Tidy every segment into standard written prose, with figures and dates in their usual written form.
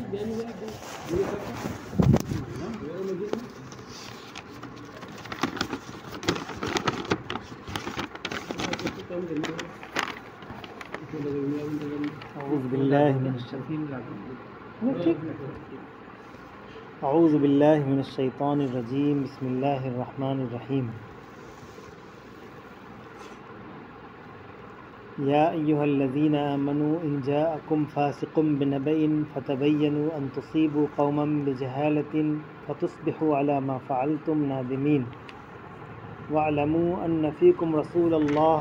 اعوذ باللہ من الشیطان الرجیم، بسم اللہ الرحمن الرحیم۔ یا ایہا الذین آمنوا ان جاءکم فاسق بنبأ فتبینوا ان تصیبوا قوما بجہالۃ فتصبحوا علی ما فعلتم نادمین واعلموا ان فیکم رسول اللہ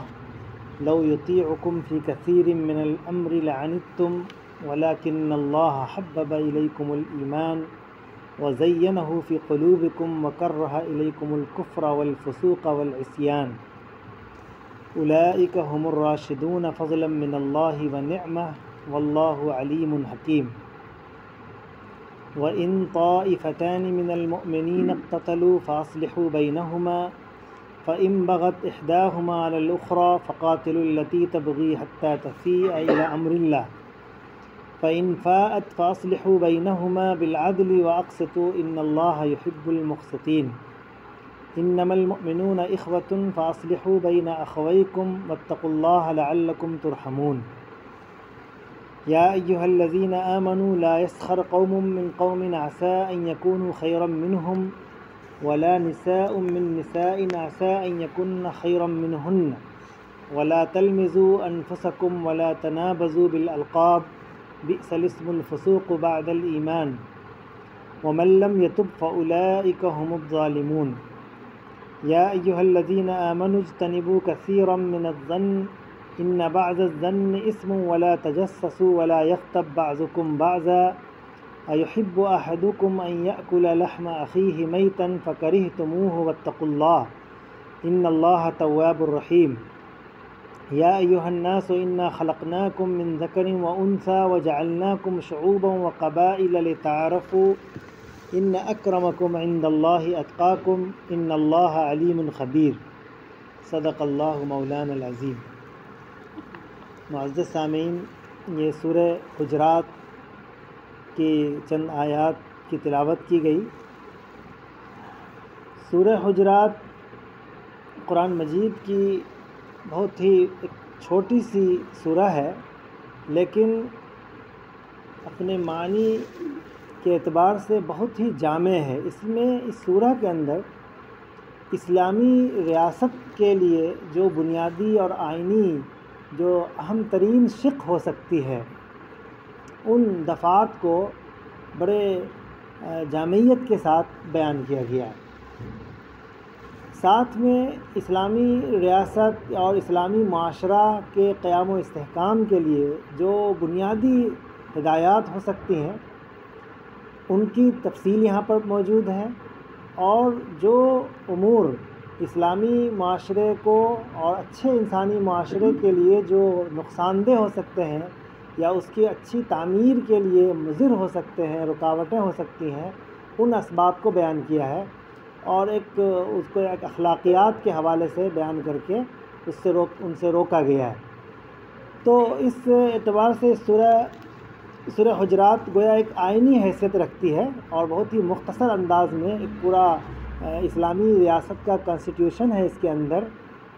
لو یطیعکم فی کثیر من الامر لعنتم ولکن اللہ حبب الیکم الایمان وزینہ فی قلوبکم وکرہ الیکم الکفر والفسوق والعصیان اولئک هم الراشدون فضلا من اللہ ونعمہ واللہ علیم حکیم۔ وَإِن طَائِفَتَانِ مِنَ الْمُؤْمِنِينَ اقْتَتَلُوا فَأَصْلِحُوا بَيْنَهُمَا فَإِن بَغَتْ إِحْدَاهُمَا عَلَى الْأُخْرَى فَقَاتِلُوا الَّتِي تَبْغِي حَتَّى تَفِيءَ إِلَى أَمْرِ اللَّهِ فَإِن فَاءَتْ فَأَصْلِحُوا بَيْنَهُمَا بِالْعَدْلِ وَأَقْسِطُوا إِنَّ اللَّهَ يُحِبُّ الْمُقْسِطِينَ۔ إِنَّمَا الْمُؤْمِنُونَ إِخْوَةٌ فَأَصْلِحُوا بَيْنَ أَخَوَيْكُمْ وَاتَّقُوا اللَّهَ لَعَلَّكُمْ تُرْحَمُونَ۔ يَا أَيُّهَا الَّذِينَ آمَنُوا لَا يَسْخَرْ قَوْمٌ مِّن قَوْمٍ عَسَىٰ أَن يَكُونُوا خَيْرًا مِّنْهُمْ وَلَا نِسَاءٌ مِّن نِّسَاءٍ عَسَىٰ أَن يَكُنَّ خَيْرًا مِّنْهُنَّ وَلَا تَلْمِزُوا أَنفُسَكُمْ وَلَا تَنَابَزُوا بِالْأَلْقَابِ بِئْسَ الاسم الفسوق بعد الإيمان ومن لم يتب فأولئك هم الظالمون۔ يا أيها الذين آمنوا اجتنبوا كثيرا من الظن إن بعض الظن إثم ولا تجسسوا ولا يغتب بعضكم بعضا أيحب أحدكم أن يأكل لحم أخيه ميتا فكرهتموه واتقوا الله إن الله تواب رحيم۔ يا أيها الناس إنا خلقناكم من ذكر وأنثى وجعلناكم شعوبا وقبائل لتعارفوا إن أكرمكم عند الله أتقاكم إن الله عليم خبير۔ صدق اللہ مولانا العظیم۔ معزز سامعین، یہ سورہ حجرات کی چند آیات کی تلاوت کی گئی۔ سورہ حجرات قرآن مجید کی بہت ہی ایک چھوٹی سی سورہ ہے، لیکن اپنے معنی کے اعتبار سے بہت ہی جامع ہے۔ اس میں اس سورہ کے اندر اسلامی ریاست کے لیے جو بنیادی اور آئینی جو اہم ترین شق ہو سکتی ہے، ان دفعات کو بڑے جامعیت کے ساتھ بیان کیا گیا ہے۔ ساتھ میں اسلامی ریاست اور اسلامی معاشرہ کے قیام و استحکام کے لیے جو بنیادی ہدایات ہو سکتی ہیں، ان کی تفصیل یہاں پر موجود ہے، اور جو امور اسلامی معاشرے کو اور اچھے انسانی معاشرے کے لیے جو نقصان دہ ہو سکتے ہیں یا اس کی اچھی تعمیر کے لیے مضر ہو سکتے ہیں، رکاوٹیں ہو سکتی ہیں، ان اسباب کو بیان کیا ہے، اور اس کو ایک اخلاقیات کے حوالے سے بیان کر کے ان سے روکا گیا ہے۔ تو اس اعتبار سے سورہ حجرات گویا ایک آئینی حیثیت رکھتی ہے، اور بہت ہی مختصر انداز میں ایک پورا اسلامی ریاست کا کانسٹیٹیوشن ہے اس کے اندر،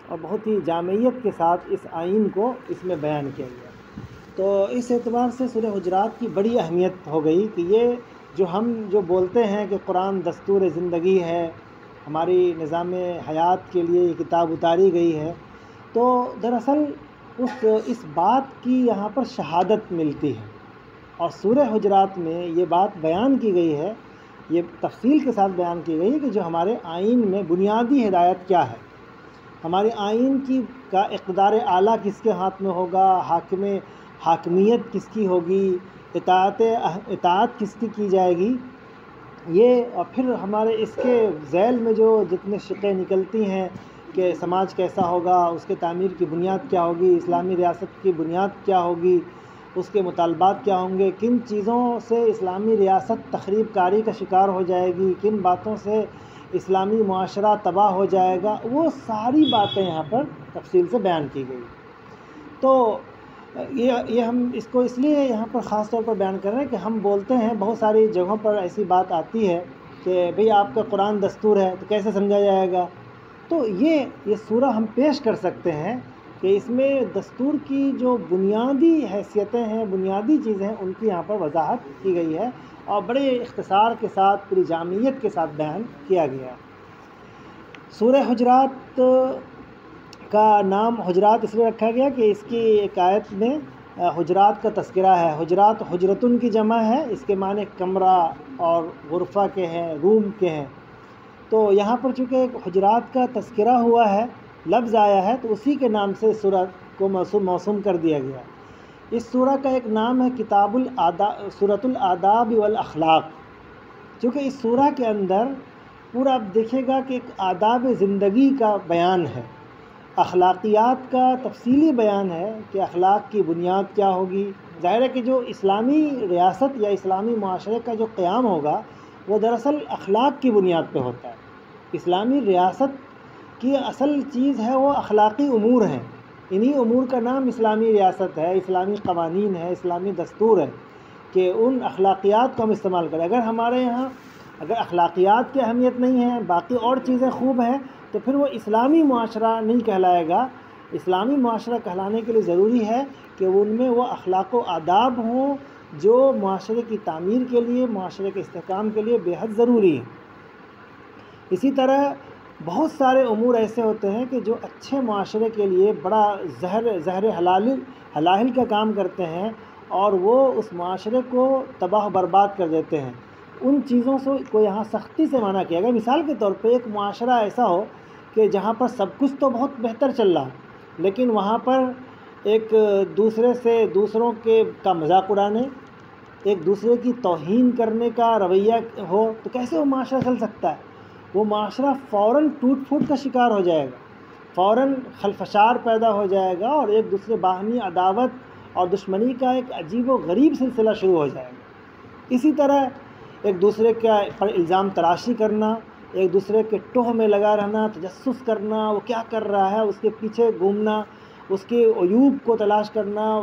اور بہت ہی جامعیت کے ساتھ اس آئین کو اس میں بیان کیا گیا۔ تو اس اعتبار سے سورہ حجرات کی بڑی اہمیت ہو گئی کہ یہ ہم جو بولتے ہیں کہ قرآن دستور زندگی ہے، ہماری نظام حیات کے لیے یہ کتاب اتاری گئی ہے، تو دراصل اس بات کی یہاں پر شہادت ملتی ہے، اور سورہ حجرات میں یہ بات بیان کی گئی ہے، یہ تفصیل کے ساتھ بیان کی گئی ہے کہ جو ہمارے آئین میں بنیادی ہدایت کیا ہے، ہمارے آئین کا اقتدار اعلیٰ کس کے ہاتھ میں ہوگا، حاکمیت کس کی ہوگی، اطاعت کس کی جائے گی، یہ اور پھر ہمارے اس کے ذیل میں جو جتنے شقیں نکلتی ہیں کہ سماج کیسا ہوگا، اس کے تعمیر کی بنیاد کیا ہوگی، اسلامی ریاست کی بنیاد کیا ہوگی، اس کے مطالبات کیا ہوں گے، کن چیزوں سے اسلامی ریاست تخریب کاری کا شکار ہو جائے گی، کن باتوں سے اسلامی معاشرہ تباہ ہو جائے گا، وہ ساری باتیں یہاں پر تفصیل سے بیان کی گئی۔ تو یہ ہم اس کو اس لیے یہاں پر خاص طور پر بیان کر رہے ہیں کہ ہم بولتے ہیں بہت ساری جگہوں پر ایسی بات آتی ہے کہ بھئی آپ کا قرآن دستور ہے تو کیسے سمجھا جائے گا. تو یہ سورہ ہم پیش کر سکتے ہیں کہ اس میں دستور کی جو بنیادی حیثیتیں ہیں، بنیادی چیزیں ہیں، ان کی یہاں پر وضاحت کی گئی ہے اور بڑے اختصار کے ساتھ، پوری جامعیت کے ساتھ بیان کیا گیا ہے. سورہ حجرات کا نام حجرات اس لیے رکھا گیا کہ اس کی ایک آیت میں حجرات کا تذکرہ ہے. حجرات حجرتن کی جمع ہے، اس کے معنی کمرہ اور غرفہ کے ہیں، روم کے ہیں. تو یہاں پر چونکہ حجرات کا تذکرہ ہوا ہے، لفظ آیا ہے، تو اسی کے نام سے سورہ کو موسوم کر دیا گیا. اس سورہ کا ایک نام ہے کتاب سورۃ الآداب والاخلاق. چونکہ اس سورہ کے اندر پورا آپ دیکھے گا کہ ایک آداب زندگی کا بیان ہے، اخلاقیات کا تفصیلی بیان ہے کہ اخلاق کی بنیاد کیا ہوگی. ظاہر ہے کہ جو اسلامی ریاست یا اسلامی معاشرے کا جو قیام ہوگا وہ دراصل اخلاق کی بنیاد پہ ہوتا ہے. اسلامی ریاست کی اصل چیز ہے وہ اخلاقی امور ہیں. انہی امور کا نام اسلامی ریاست ہے، اسلامی قوانین ہے، اسلامی دستور ہے کہ ان اخلاقیات کو ہم استعمال کریں. اگر ہمارے یہاں اگر اخلاقیات کی اہمیت نہیں ہے، باقی اور چیزیں خوب ہیں، تو پھر وہ اسلامی معاشرہ نہیں کہلائے گا. اسلامی معاشرہ کہلانے کے لیے ضروری ہے کہ ان میں وہ اخلاق و آداب ہوں جو معاشرے کی تعمیر کے لیے، معاشرے کے استحکام کے لیے بے حد ضروری ہیں. اسی طرح بہت سارے امور ایسے ہوتے ہیں کہ جو اچھے معاشرے کے لیے بڑا زہر حلال کا کام کرتے ہیں اور وہ اس معاشرے کو تباہ و برباد کر دیتے ہیں. ان چیزوں سے کو یہاں سختی سے منع کیا گیا. مثال کے طور پہ ایک معاشرہ ایسا ہو کہ جہاں پر سب کچھ تو بہت بہتر چل رہا، لیکن وہاں پر ایک دوسرے سے دوسروں کا مذاق اڑانے، ایک دوسرے کی توہین کرنے کا رویہ ہو، تو کیسے وہ معاشرہ چل سکتا ہے؟ وہ معاشرہ فوراً ٹوٹ پھوٹ کا شکار ہو جائے گا، فوراً خلفشار پیدا ہو جائے گا اور ایک دوسرے باہمی عداوت اور دشمنی کا ایک عجیب و غریب سلسلہ شروع ہو جائے گا. اسی طرح ایک دوسرے پر الزام تراشی کرنا، ایک دوسرے کے ٹوہ میں لگا رہنا، تجسس کرنا، وہ کیا کر رہا ہے اس کے پیچھے گھومنا، اس کے عیوب کو تلاش کرنا،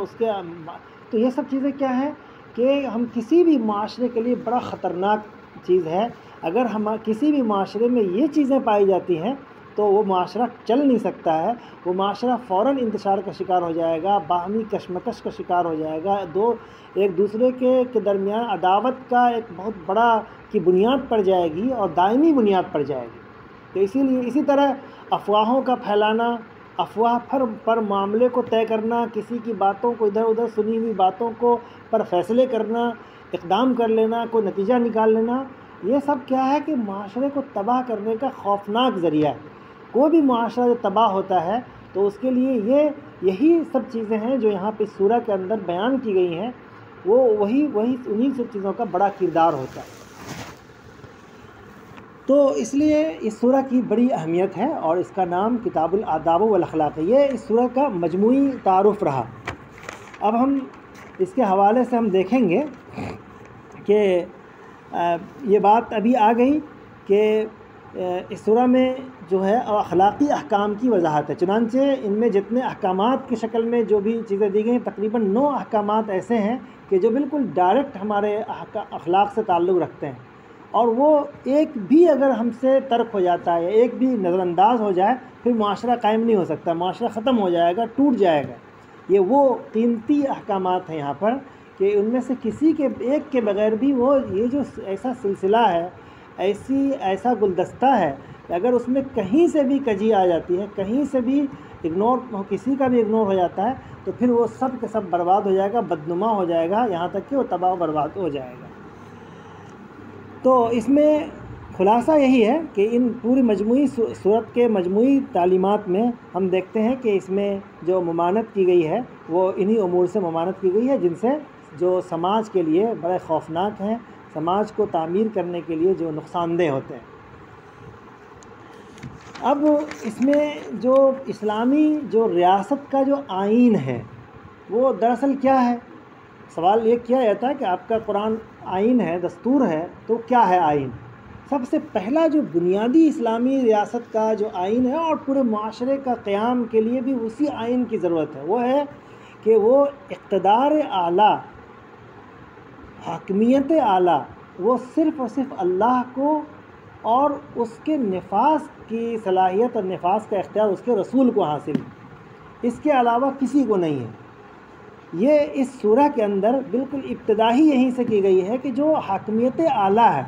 تو یہ سب چیزیں کیا ہیں کہ ہم کسی بھی معاشرے کے لیے بڑا خطرناک چیز ہے. اگر ہم کسی بھی معاشرے میں یہ چیزیں پائی جاتی ہیں تو وہ معاشرہ چل نہیں سکتا ہے. وہ معاشرہ فوراً انتشار کا شکار ہو جائے گا، باہمی کشمکش کا شکار ہو جائے گا، ایک دوسرے کے درمیان عداوت کا ایک بہت بڑا کی بنیاد پڑ جائے گی اور دائمی بنیاد پڑ جائے گی. تو اسی طرح افواہوں کا پھیلانا، افواہ پر معاملے کو طے کرنا، کسی کی باتوں کو ادھر ادھر سنی ہوئی باتوں کو پر فیصلے کرنا، اقدام کر لینا، کوئی نتیجہ نکال لینا، یہ سب کیا ہے کہ معاشرے کو تباہ کرنے کا خوفناک ذریعہ ہے. کوئی بھی معاشرہ جو تباہ ہوتا ہے تو اس کے لیے یہی سب چیزیں ہیں جو یہاں پہ سورہ کے اندر بیان کی گئی ہیں، وہی انہی سب چیزوں کا بڑا کردار ہوتا ہے. تو اس لیے اس سورہ کی بڑی اہمیت ہے اور اس کا نام کتاب الآداب والاخلاق ہے. یہ اس سورہ کا مجموعی تعارف رہا. اب ہم اس کے حوالے سے ہم دیکھیں گے کہ یہ بات ابھی آ گئی کہ اس سورہ میں جو ہے اخلاقی احکام کی وضاحت ہے. چنانچہ ان میں جتنے احکامات کی شکل میں جو بھی چیزیں دی گئی ہیں، تقریباً 9 احکامات ایسے ہیں کہ جو بالکل ڈائریکٹ ہمارے اخلاق سے تعلق رکھتے ہیں، اور وہ ایک بھی اگر ہم سے ترک ہو جاتا ہے یا ایک بھی نظر انداز ہو جائے پھر معاشرہ قائم نہیں ہو سکتا، معاشرہ ختم ہو جائے گا، ٹوٹ جائے گا. یہ وہ قیمتی احکامات ہیں یہاں پر کہ ان میں سے کسی کے ایک کے بغیر بھی یہ جو ایسا سلسلہ ہے، ایسا گلدستہ ہے کہ اگر اس میں کہیں سے بھی کجی آ جاتی ہے، کہیں سے بھی کسی کا بھی اگنور ہو جاتا ہے تو پھر وہ سب کے سب برباد ہو جائے گا، بدنما ہو جائے گا، یہاں تک کہ وہ تباہ و برباد ہو جائے گا. تو اس میں خلاصہ یہی ہے کہ ان پوری مجموعی سورت کے مجموعی تعلیمات میں ہم دیکھتے ہیں کہ اس میں جو ممانعت کی گئی ہے وہ انہی امور سے ممانعت کی گئی ہے جن سے جو سماج کے لیے بڑے خوفناک ہیں، سماج کو تعمیر کرنے کے لیے جو نقصان دہ ہوتے ہیں. اب اس میں جو اسلامی جو ریاست کا جو آئین ہے وہ دراصل کیا ہے؟ سوال یہ کیا جاتا ہے کہ آپ کا قرآن آئین ہے، دستور ہے، تو کیا ہے آئین؟ سب سے پہلا جو بنیادی اسلامی ریاست کا جو آئین ہے اور پورے معاشرے کا قیام کے لیے بھی اسی آئین کی ضرورت ہے، وہ ہے کہ وہ اقتدار اعلیٰ، حاکمیت اعلیٰ وہ صرف اور صرف اللہ کو اور اس کے نفاذ کی صلاحیت اور نفاذ کا اختیار اس کے رسول کو حاصل ہے، اس کے علاوہ کسی کو نہیں ہے۔ یہ اس سورہ کے اندر بالکل ابتدا ہی یہیں سے کی گئی ہے کہ جو حاکمیت اعلیٰ ہے،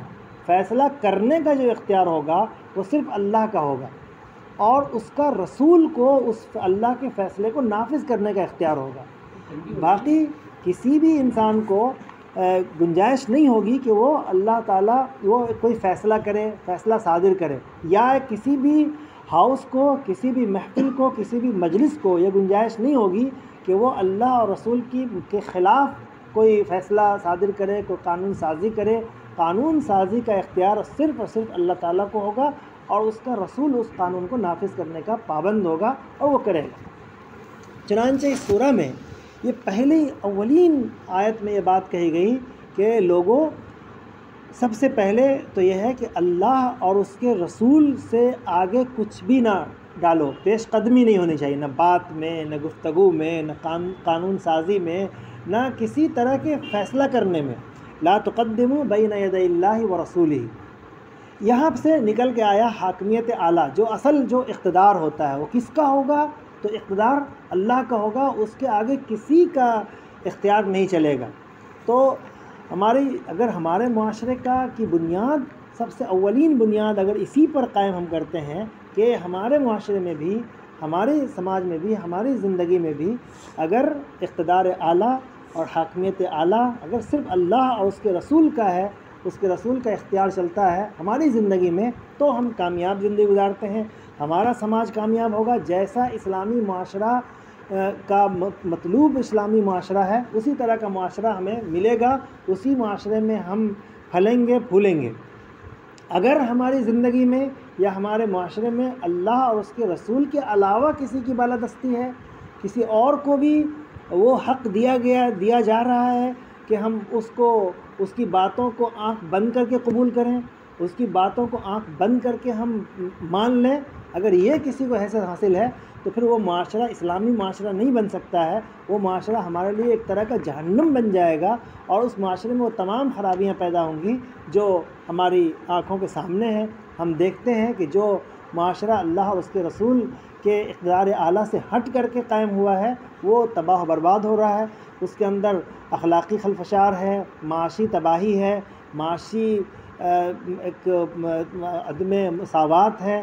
فیصلہ کرنے کا جو اختیار ہوگا وہ صرف اللہ کا ہوگا، اور اس کا رسول کو اس اللہ کے فیصلے کو نافذ کرنے کا اختیار ہوگا۔ باقی کسی بھی انسان کو گنجائش نہیں ہوگی کہ وہ اللہ تعالیٰ وہ کوئی فیصلہ کرے، فیصلہ صادر کرے، یا کسی بھی ہاؤس کو، کسی بھی محفل کو، کسی بھی مجلس کو یہ گنجائش نہیں ہوگی کہ وہ اللہ اور رسول کے خلاف کوئی فیصلہ صادر کرے، کوئی قانون سازی کرے۔ قانون سازی کا اختیار صرف اور صرف اللہ تعالیٰ کو ہوگا، اور اس کا رسول اس قانون کو نافذ کرنے کا پابند ہوگا اور وہ کرے گا۔ چنانچہ اس سورہ میں یہ پہلی اولین آیت میں یہ بات کہی گئی کہ لوگوں، سب سے پہلے تو یہ ہے کہ اللہ اور اس کے رسول سے آگے کچھ بھی نہ ڈالو، پیش قدمی نہیں ہونی چاہیے، نہ بات میں، نہ گفتگو میں، نہ قانون سازی میں، نہ کسی طرح کے فیصلہ کرنے میں۔ لا تقدموا بین یدی اللہ ورسولہ، یہاں سے نکل کے آیا حاکمیت اعلیٰ، جو اصل جو اقتدار ہوتا ہے وہ کس کا ہوگا؟ تو اقتدار اللہ کا ہوگا، اس کے آگے کسی کا اختیار نہیں چلے گا۔ تو اگر ہمارے معاشرے کی بنیاد، سب سے اولین بنیاد اگر اسی پر قائم ہم کرتے ہیں کہ ہمارے معاشرے میں بھی، ہمارے سماج میں بھی، ہماری زندگی میں بھی اگر اقتدار اعلیٰ اور حاکمیت اعلیٰ اگر صرف اللہ اور اس کے رسول کا ہے، اس کے رسول کا اختیار چلتا ہے ہماری زندگی میں، تو ہم کامیاب زندگی گزارتے ہیں، ہمارا سماج کامیاب ہوگا۔ جیسا اسلامی معاشرہ کا مطلوب اسلامی معاشرہ ہے، اسی طرح کا معاشرہ ہمیں ملے گا، اسی معاشرے میں ہم پھلیں گے پھولیں گے۔ اگر ہماری زندگی میں یا ہمارے معاشرے میں اللہ اور اس کے رسول کے علاوہ کسی کی بالادستی ہے، کسی اور کو بھی وہ حق دیا جا رہا ہے کہ ہم اس کی باتوں کو آنکھ بند کر کے قبول کریں، اس کی باتوں کو آنکھ بند کر کے ہم مان لیں، اگر یہ کسی کو حیثیت حاصل ہے تو پھر وہ معاشرہ اسلامی معاشرہ نہیں بن سکتا ہے، وہ معاشرہ ہمارے لیے ایک طرح کا جہنم بن جائے گا، اور اس معاشرے میں وہ تمام خرابیاں پیدا ہوں گی جو ہماری آنکھوں کے سامنے ہیں۔ ہم دیکھتے ہیں کہ جو معاشرہ اللہ اور اس کے رسول کے اقتدار اعلیٰ سے ہٹ کر کے قائم ہوا ہے وہ تباہ و برباد ہو رہا ہے، اس کے اندر اخلاقی خلفشار ہے، معاشی تباہی ہے، معاشی ایک عدم مساوات ہے،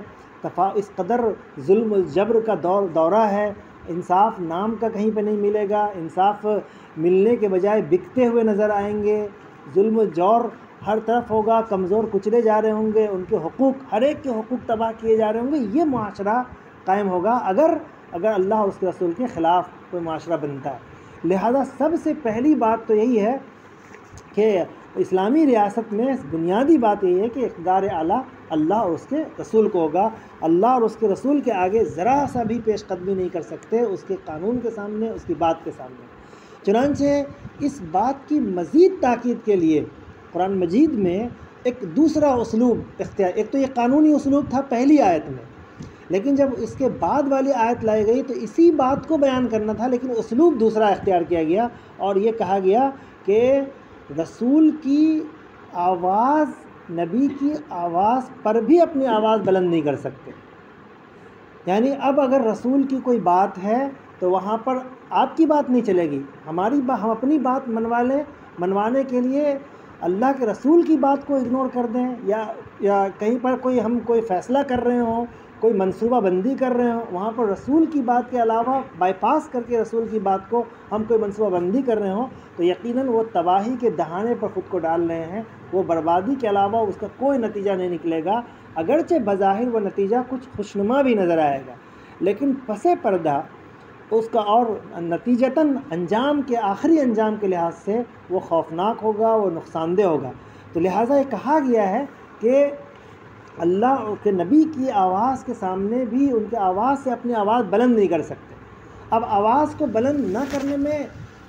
اس قدر ظلم و جبر کا دورہ ہے، انصاف نام کا کہیں پہ نہیں ملے گا، انصاف ملنے کے بجائے بکتے ہوئے نظر آئیں گے، ظلم و جور ہر طرف ہوگا، کمزور کچلے جا رہے ہوں گے، ان کے حقوق، ہر ایک کے حقوق تباہ کیے جا رہے ہوں گے۔ یہ معاشرہ قائم ہوگا اگر اللہ اور اس کے رسول کے خلاف کوئی معاشرہ بنتا ہے۔ لہذا سب سے پہلی بات تو یہی ہے کہ اسلامی ریاست میں بنیادی بات یہی ہے کہ اقتدار اعلیٰ اللہ اور اس کے رسول کو ہوگا، اللہ اور اس کے رسول کے آگے ذرا سا بھی پیش قدمی نہیں کر سکتے، اس کے قانون کے سامنے، اس کی بات کے سامنے۔ چنانچہ اس بات کی مزید تاکید کے لیے قرآن مجید میں ایک دوسرا اسلوب اختیار، ایک تو یہ قانونی اسلوب تھا پہلی آیت میں، لیکن جب اس کے بعد والی آیت لائی گئی تو اسی بات کو بیان کرنا تھا، لیکن اسلوب دوسرا اختیار کیا گیا، اور یہ کہا گیا کہ رسول کی آواز، نبی کی آواز پر بھی اپنی آواز بلند نہیں کر سکتے۔ یعنی اب اگر رسول کی کوئی بات ہے تو وہاں پر آپ کی بات نہیں چلے گی، ہم اپنی بات منوا لیں، منوانے کے لیے اللہ کے رسول کی بات کو اگنور کر دیں، یا کہیں پر ہم کوئی فیصلہ کر رہے ہوں، کوئی منصوبہ بندی کر رہے ہوں، وہاں پر رسول کی بات کے علاوہ بائی پاس کر کے رسول کی بات کو ہم کوئی منصوبہ بندی کر رہے ہوں، تو یقیناً وہ تباہی کے دہانے پر خود کو ڈال رہے ہیں، وہ بربادی کے علاوہ اس کا کوئی نتیجہ نہیں نکلے گا، اگرچہ بظاہر وہ نتیجہ کچھ خوشنما بھی نظر آئے گا، لیکن پس پردہ اس کا اور نتیجتاً انجام کے آخری انجام کے لحاظ سے وہ خوفناک ہوگا، وہ نقصان دہ ہوگا۔ تو لہٰذا یہ کہا گیا ہے کہ اللہ کے نبی کی آواز کے سامنے بھی ان کے آواز سے اپنی آواز بلند نہیں کر سکتے۔ اب آواز کو بلند نہ کرنے میں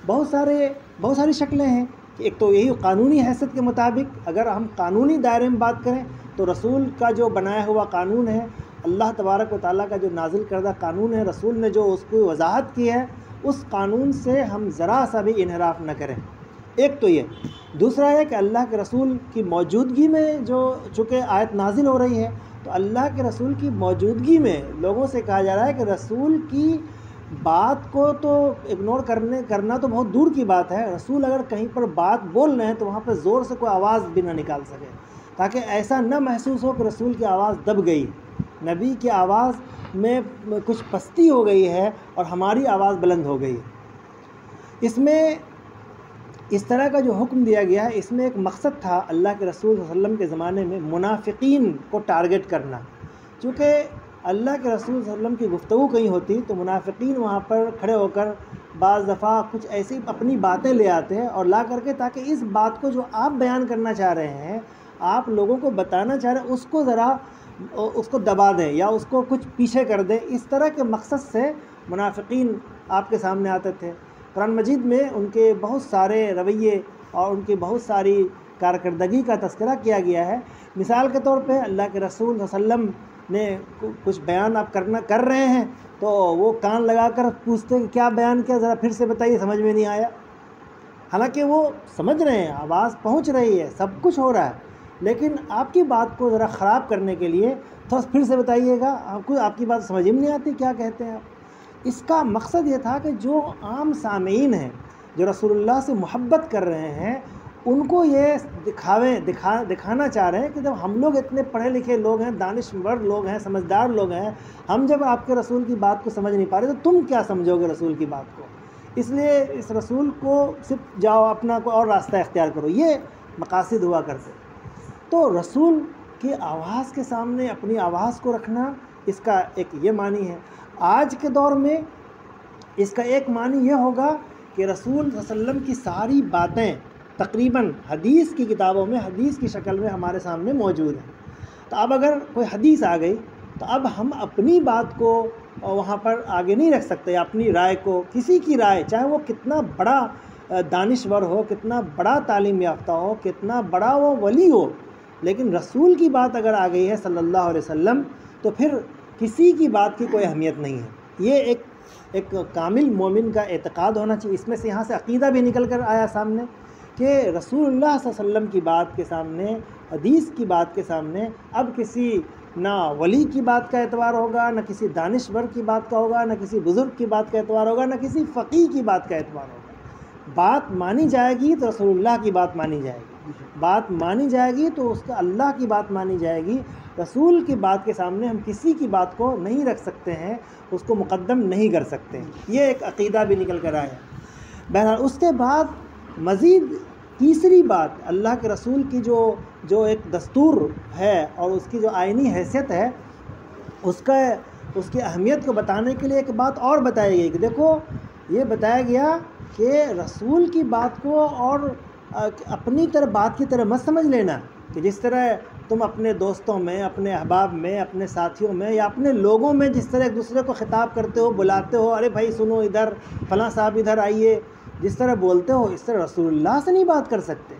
بہت ساری شکلیں ہیں، کہ ایک تو یہی قانونی حیثیت کے مطابق، اگر ہم قانونی دائرے میں بات کریں تو رسول کا جو بنایا ہوا قانون ہے، اللہ تبارک و تعالیٰ کا جو نازل کردہ قانون ہے، رسول نے جو اس کو وضاحت کی ہے، اس قانون سے ہم ذرا سا بھی انحراف نہ کریں. ایک تو یہ. دوسرا ہے کہ اللہ کے رسول کی موجودگی میں جو چونکہ آیت نازل ہو رہی ہے تو اللہ کے رسول کی موجودگی میں لوگوں سے کہا جا رہا ہے کہ رسول کی بات کو تو اگنور کرنا تو بہت دور کی بات ہے. رسول اگر کہیں پر بات بول رہے ہیں تو وہاں پہ زور سے کوئی آواز بھی نہ نکال سکے، تاکہ ایسا نہ محسوس ہو کہ رسول کی آواز دب گئی، نبی کی آواز میں کچھ پستی ہو گئی ہے اور ہماری آواز بلند ہو گئی. اس میں اس طرح کا جو حکم دیا گیا ہے اس میں ایک مقصد تھا اللہ کے رسول صلی اللہ علیہ وسلم کے زمانے میں منافقین کو ٹارگٹ کرنا. چونکہ اللہ کے رسول صلی اللہ علیہ وسلم کی گفتگو کہیں ہوتی تو منافقین وہاں پر کھڑے ہو کر بعض دفعہ کچھ ایسی اپنی باتیں لے آتے ہیں اور لا کر کے تاکہ اس بات کو جو آپ بیان کرنا چاہ رہے ہیں، آپ لوگوں کو بتانا چاہ رہے ہیں، اس کو ذرا اس کو دبا دیں یا اس کو کچھ پیچھے کر دیں. اس طرح کے مقصد سے منافقین آپ کے سامنے آتے تھے. قرآن مجید میں ان کے بہت سارے رویے اور ان کی بہت ساری کارکردگی کا تذکرہ کیا گیا ہے. مثال کے طور پہ اللہ کے رسول صلی اللہ علیہ وسلم نے کچھ بیان آپ کر رہے ہیں تو وہ کان لگا کر پوچھتے کہ کیا بیان کیا، ذرا پھر سے بتائیے، سمجھ میں نہیں آیا. حالانکہ وہ سمجھ رہے ہیں، آواز پہنچ رہی ہے، سب کچھ ہو رہا ہے، لیکن آپ کی بات کو ذرا خراب کرنے کے لیے تھوڑا پھر سے بتائیے گا، آپ کی بات سمجھ میں نہیں آتی کیا کہتے ہیں آپ. اس کا مقصد یہ تھا کہ جو عام سامعین ہیں جو رسول اللہ سے محبت کر رہے ہیں ان کو یہ دکھانا چاہ رہے ہیں کہ جب ہم لوگ اتنے پڑھے لکھے لوگ ہیں، دانشور لوگ ہیں، سمجھدار لوگ ہیں، ہم جب آپ کے رسول کی بات کو سمجھ نہیں پا رہے تو تم کیا سمجھو گے رسول کی بات کو. اس لیے اس رسول کو صرف جاؤ اپنا کوئی اور راستہ اختیار کرو، یہ مقاصد ہوا کرتے. تو رسول کی آواز کے سامنے اپنی آواز کو رکھنا، اس کا ایک یہ معنی ہے. آج کے دور میں اس کا ایک معنی یہ ہوگا کہ رسول صلی اللہ علیہ وسلم کی ساری باتیں تقریباً حدیث کی کتابوں میں حدیث کی شکل میں ہمارے سامنے موجود ہیں. تو اب اگر کوئی حدیث آ گئی تو اب ہم اپنی بات کو وہاں پر آگے نہیں رکھ سکتے، اپنی رائے کو، کسی کی رائے چاہے وہ کتنا بڑا دانشور ہو، کتنا بڑا تعلیم یافتہ ہو، کتنا بڑا وہ ولی ہو، لیکن رسول کی بات اگر آ گئی ہے صلی اللہ علیہ وسلم تو پھر کسی کی بات کی کوئی اہمیت نہیں ہے. یہ ایک کامل مومن کا اعتقاد ہونا چاہیے. اس میں سے یہاں سے عقیدہ بھی نکل کر آیا سامنے کہ رسول اللہ صلی اللہ علیہ وسلم کی بات کے سامنے، حدیث کی بات کے سامنے اب کسی نہ ولی کی بات کا اعتبار ہوگا، نہ کسی دانشور کی بات کا ہوگا، نہ کسی بزرگ کی بات کا اعتبار ہوگا، نہ کسی فقیہ کی بات کا اعتبار ہوگا. بات مانی جائے گی تو رسول اللہ کی بات مانی جائے گی، بات مانی جائے گی تو اس کا اللہ کی بات مانی جائے گی. رسول کی بات کے سامنے ہم کسی کی بات کو نہیں رکھ سکتے ہیں، اس کو مقدم نہیں کر سکتے ہیں. یہ ایک عقیدہ بھی نکل کر آیا. بہرحال اس کے بعد مزید تیسری بات اللہ کے رسول کی جو ایک دستور ہے اور اس کی جو آئینی حیثیت ہے، اس کی اہمیت کو بتانے کے لیے ایک بات اور بتائی گئی کہ دیکھو یہ بتایا گیا کہ رسول کی بات کو اور اپنی بات کی طرح مت سمجھ لینا کہ جس طرح تم اپنے دوستوں میں، اپنے احباب میں، اپنے ساتھیوں میں یا اپنے لوگوں میں جس طرح ایک دوسرے کو خطاب کرتے ہو، بلاتے ہو، ارے بھائی سنو ادھر، فلاں صاحب ادھر آئیے، جس طرح بولتے ہو اس طرح رسول اللہ سے نہیں بات کر سکتے.